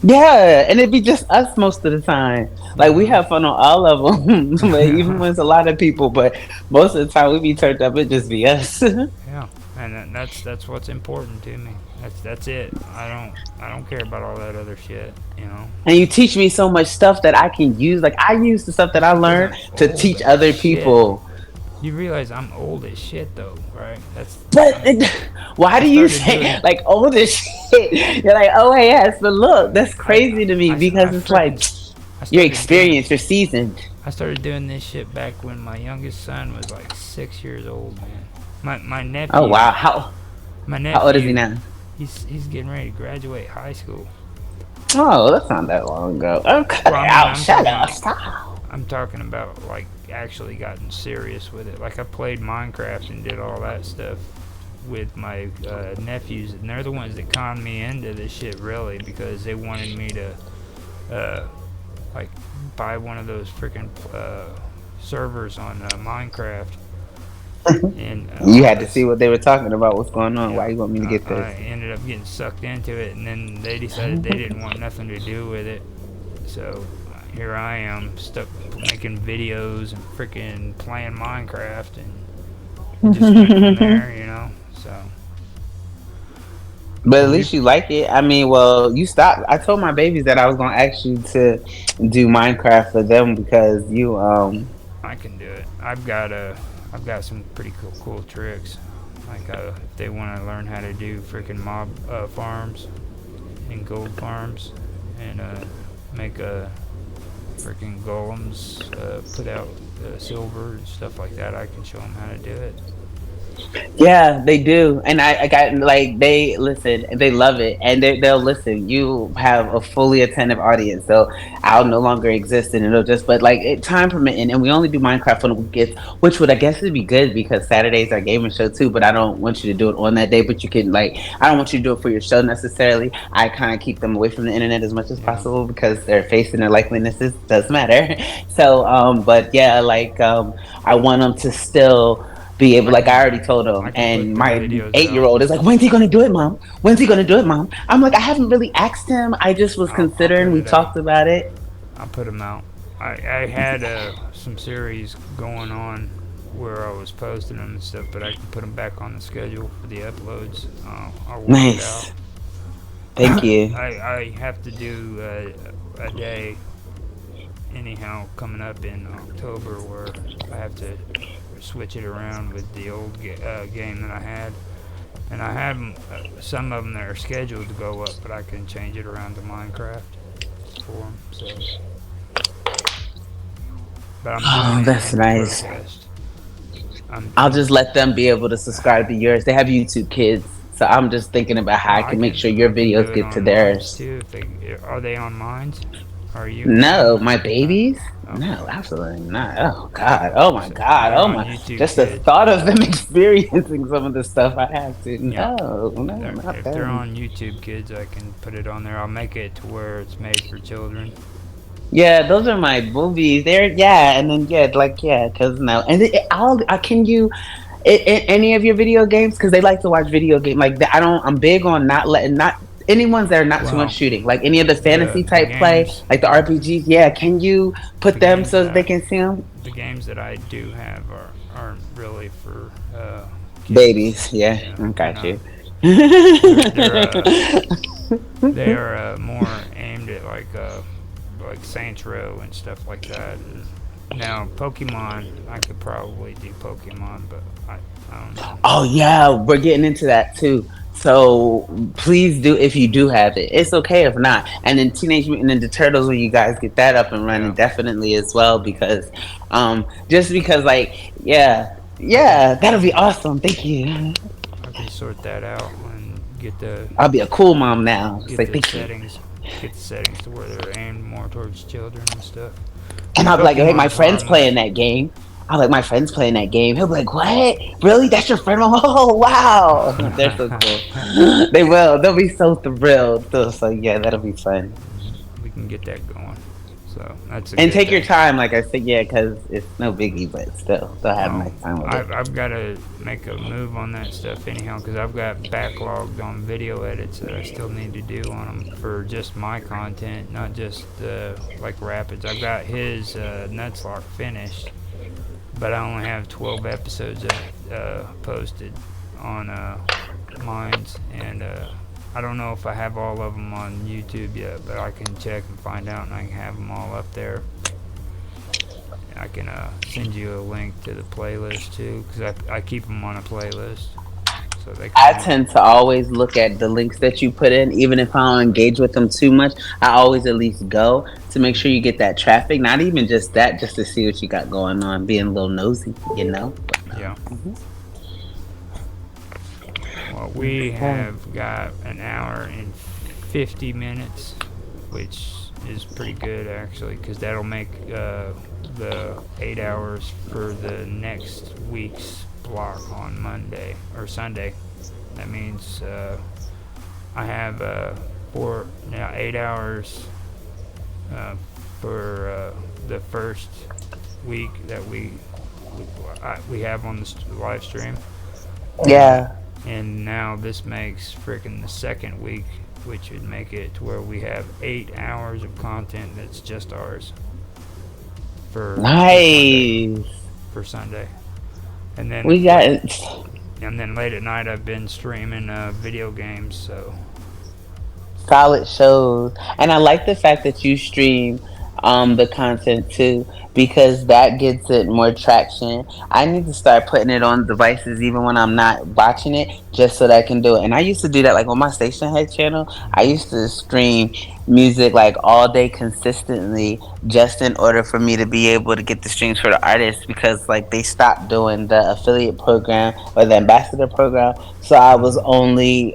yeah, and it'd be just us most of the time. Like we Mm-hmm. have fun on all of them. Like even when it's a lot of people, but most of the time we be turned up. It just be us. Yeah, and that's what's important to me. That's it. I don't care about all that other shit. You know. And you teach me so much stuff that I can use. Like I use the stuff that That's I because learned I'm to old teach as other shit. people. You realize I'm old as shit though, right? But why I do you started say doing. like all this shit? You're like, oh yes, but look, that's crazy to me I because it's like freaking I you're started doing experienced, you're seasoned. I started doing this shit back when my youngest son was like 6 years old, man. My Oh nephew, wow, my how old is he nephew, now? he's getting ready to graduate high school. Oh, that's not that long ago. Well, Okay, I mean, oh shut up, stop. I'm talking about like actually gotten serious with it. Like I played Minecraft and did all that stuff with my nephews, and they're the ones that conned me into this shit really because they wanted me to uh, like buy one of those freaking servers on Minecraft, and You had to see what they were talking about. What's going on? Why yeah, you want me to get I this? ended up getting sucked into it, and then they decided they didn't want nothing to do with it. So here I am, stuck making videos and freaking playing Minecraft, and it just went from there, you know. So But at and you, least you like it. I mean, well, you stopped. I told my babies that I was gonna ask you to do Minecraft for them because I can do it. I've got some pretty cool tricks. Like if they want to learn how to do freaking mob farms and gold farms, and make freaking golems, put out silver and stuff like that. I can show them how to do it. yeah, they do, and I got like they listen, and they love it, and they'll listen. You have a fully attentive audience, so I'll no longer exist, and it'll just but like time permitting, and we only do Minecraft on the weekends, which would I guess would be good because Saturdays are gaming show too. But I don't want you to do it on that day. But you can like I don't want you to do it for your show necessarily. I kind of keep them away from the internet as much as Yeah. possible because their face and their likenesses does matter. So, but yeah, like I want them to still be able I like I can already told him I can and put the my videos 8 year out. old is like when's he gonna do it, mom? When's he gonna do it, mom? I'm like I haven't really asked him. I just was I'll considering, put we it out. talked about it. I'll put them out. I had some series going on where I was posting them and stuff, but I can put them back on the schedule for the uploads. I'll work it Nice, out. thank you. I have to do a day anyhow coming up in October where I have to switch it around with the old game that I had. And I have some of them that are scheduled to go up, but I can change it around to Minecraft for them. So, but I'm doing Oh, it that's in nice. protest. I'll I'm just let them be able to subscribe to yours. They have YouTube Kids, so I'm just thinking about how I can make sure your I can do videos it get to on mines theirs. too. If they are they on mines? Are you on? No, my babies? Okay. No, absolutely not. Oh God. Oh my So God. they're Oh on my. YouTube Just the Kids. thought of them experiencing some of the stuff I have to. Yeah. No, no, not If they're them. on YouTube Kids, I can put it on there. I'll make it to where it's made for children. Yeah, those are my movies. They're yeah, and then yeah, like yeah, cause no, and I'll can you any of your video games because they like to watch video game like I don't. I'm big on not letting not any ones that are not too much Well, shooting, like any of the fantasy the type play, games like the RPGs. Yeah, can you the put them games so that they that can see them? the games that I do have aren't really for kids. Babies. Yeah, Yeah, I they're got not. you. They are more aimed at like Saints Row and stuff like that. And now Pokemon, I could probably do Pokemon, but I don't know. Oh yeah, we're getting into that too. So please do if you do have it. It's okay if not. And then Teenage Mutant Ninja Turtles, when you guys get that up and running, Yeah, definitely as well because, just because like yeah, I can yeah, that'll be awesome. Thank you. I can sort that out and I'll be a cool mom now. get Say the thank you. settings get the settings to where they're aimed more towards children and stuff. And Because I'll be like, hey, my Pokemon's friend's harmless. playing that game. I'm like, my friend's playing that game. He'll be like, what? Really? That's your friend? Oh, wow. They're so cool. They will. They'll be so thrilled. So yeah, that'll be fun. We can get that going. So that's a And good take your thing. time, like I said, yeah, because it's no biggie, but still, they'll have a Well, nice time with it. I've got to make a move on that stuff anyhow because I've got backlogged on video edits that I still need to do on them for just my content, not just like Rapids. I've got his Nutslock finished, but I only have 12 episodes posted on Minds, and I don't know if I have all of them on YouTube yet, but I can check and find out, and I can have them all up there. I can send you a link to the playlist too, because I keep them on a playlist, so they I come up. tend to always look at the links that you put in, even if I don't engage with them too much. I always at least go to make sure you get that traffic. Not even just that, just to see what you got going on, being a little nosy, you know. Yeah. Mhm. Well, we Okay. have got an hour and 50 minutes, which is pretty good actually, because that'll make the 8 hours for the next week's block on Monday or Sunday. That means I have 8 hours for the first week that we have on the live stream, and Yeah. and now this makes frickin' the second week, which would make it to where we have 8 hours of content that's just ours for Sunday. Nice. For Sunday, and then We got it. late at night I've been streaming video games. So Solid shows. And I like the fact that you stream the content too because that gets it more traction. I need to start putting it on devices even when I'm not watching it just so that I can do it. And I used to do that like on my Station Head channel. I used to stream music like all day consistently just in order for me to be able to get the streams for the artists because like they stopped doing the affiliate program or the ambassador program, so I was only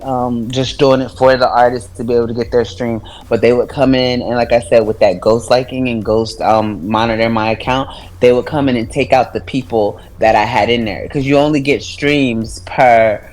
just doing it for the artists to be able to get their stream. But they would come in and, like I said, with that ghost liking and ghost monitor my account, they would come in and take out the people that I had in there because you only get streams per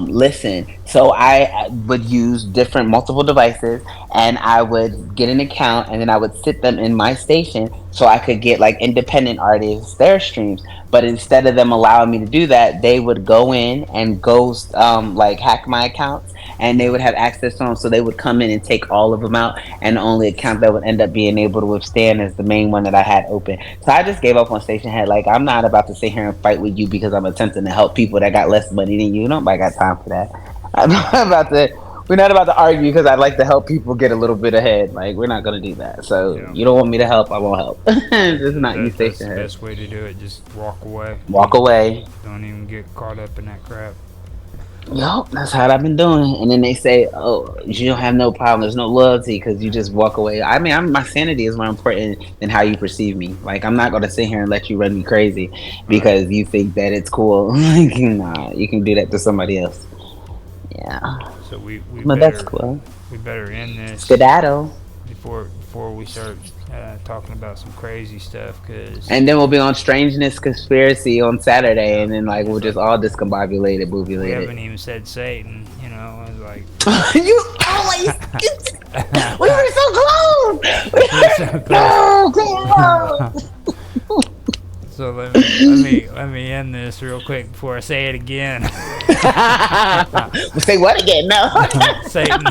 listen. So I would use different multiple devices and I would get an account and then I would sit them in my station so I could get like independent artists their streams. But instead of them allowing me to do that, they would go in and ghost like hack my accounts and they would have access to them, so they would come in and take all of them out, and the only account that would end up being able to withstand is the main one that I had open. So I just gave up on Station Head. Like, I'm not about to sit here and fight with you because I'm attempting to help people that got less money than you. Nobody got time for that. I'm not about to. We're not about to argue because I'd like to help people get a little bit ahead. Like, we're not gonna do that. So yeah, you don't want me to help, I won't help. Just not you, that's Station the Head. best way to do it. Just walk away. Walk away. Don't even get caught up in that crap. Yup, that's how I've been doing. And then they say, "Oh, you don't have no problem. There's no loyalty because you just walk away." I mean, my sanity is more important than how you perceive me. Like, I'm not gonna sit here and let you run me crazy Right. because you think that it's cool. Like, nah, you can do that to somebody else. Yeah, So we but that's better cool. end this Skedaddle. before we start talking about some crazy stuff. Cause And then we'll be on Strangeness Conspiracy on Saturday, and then like we'll it's just like all discombobulated, we boobulated. haven't even said Satan. You know, it's like You always. We were so close. We we're so were so close. so So let me end this real quick before I say it again. Say what again? No. Satan.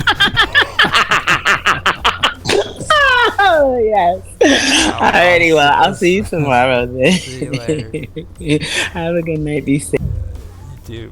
Oh yes. Alrighty, well, I'll see you tomorrow then. See you later. Have a good night. Be safe. You too.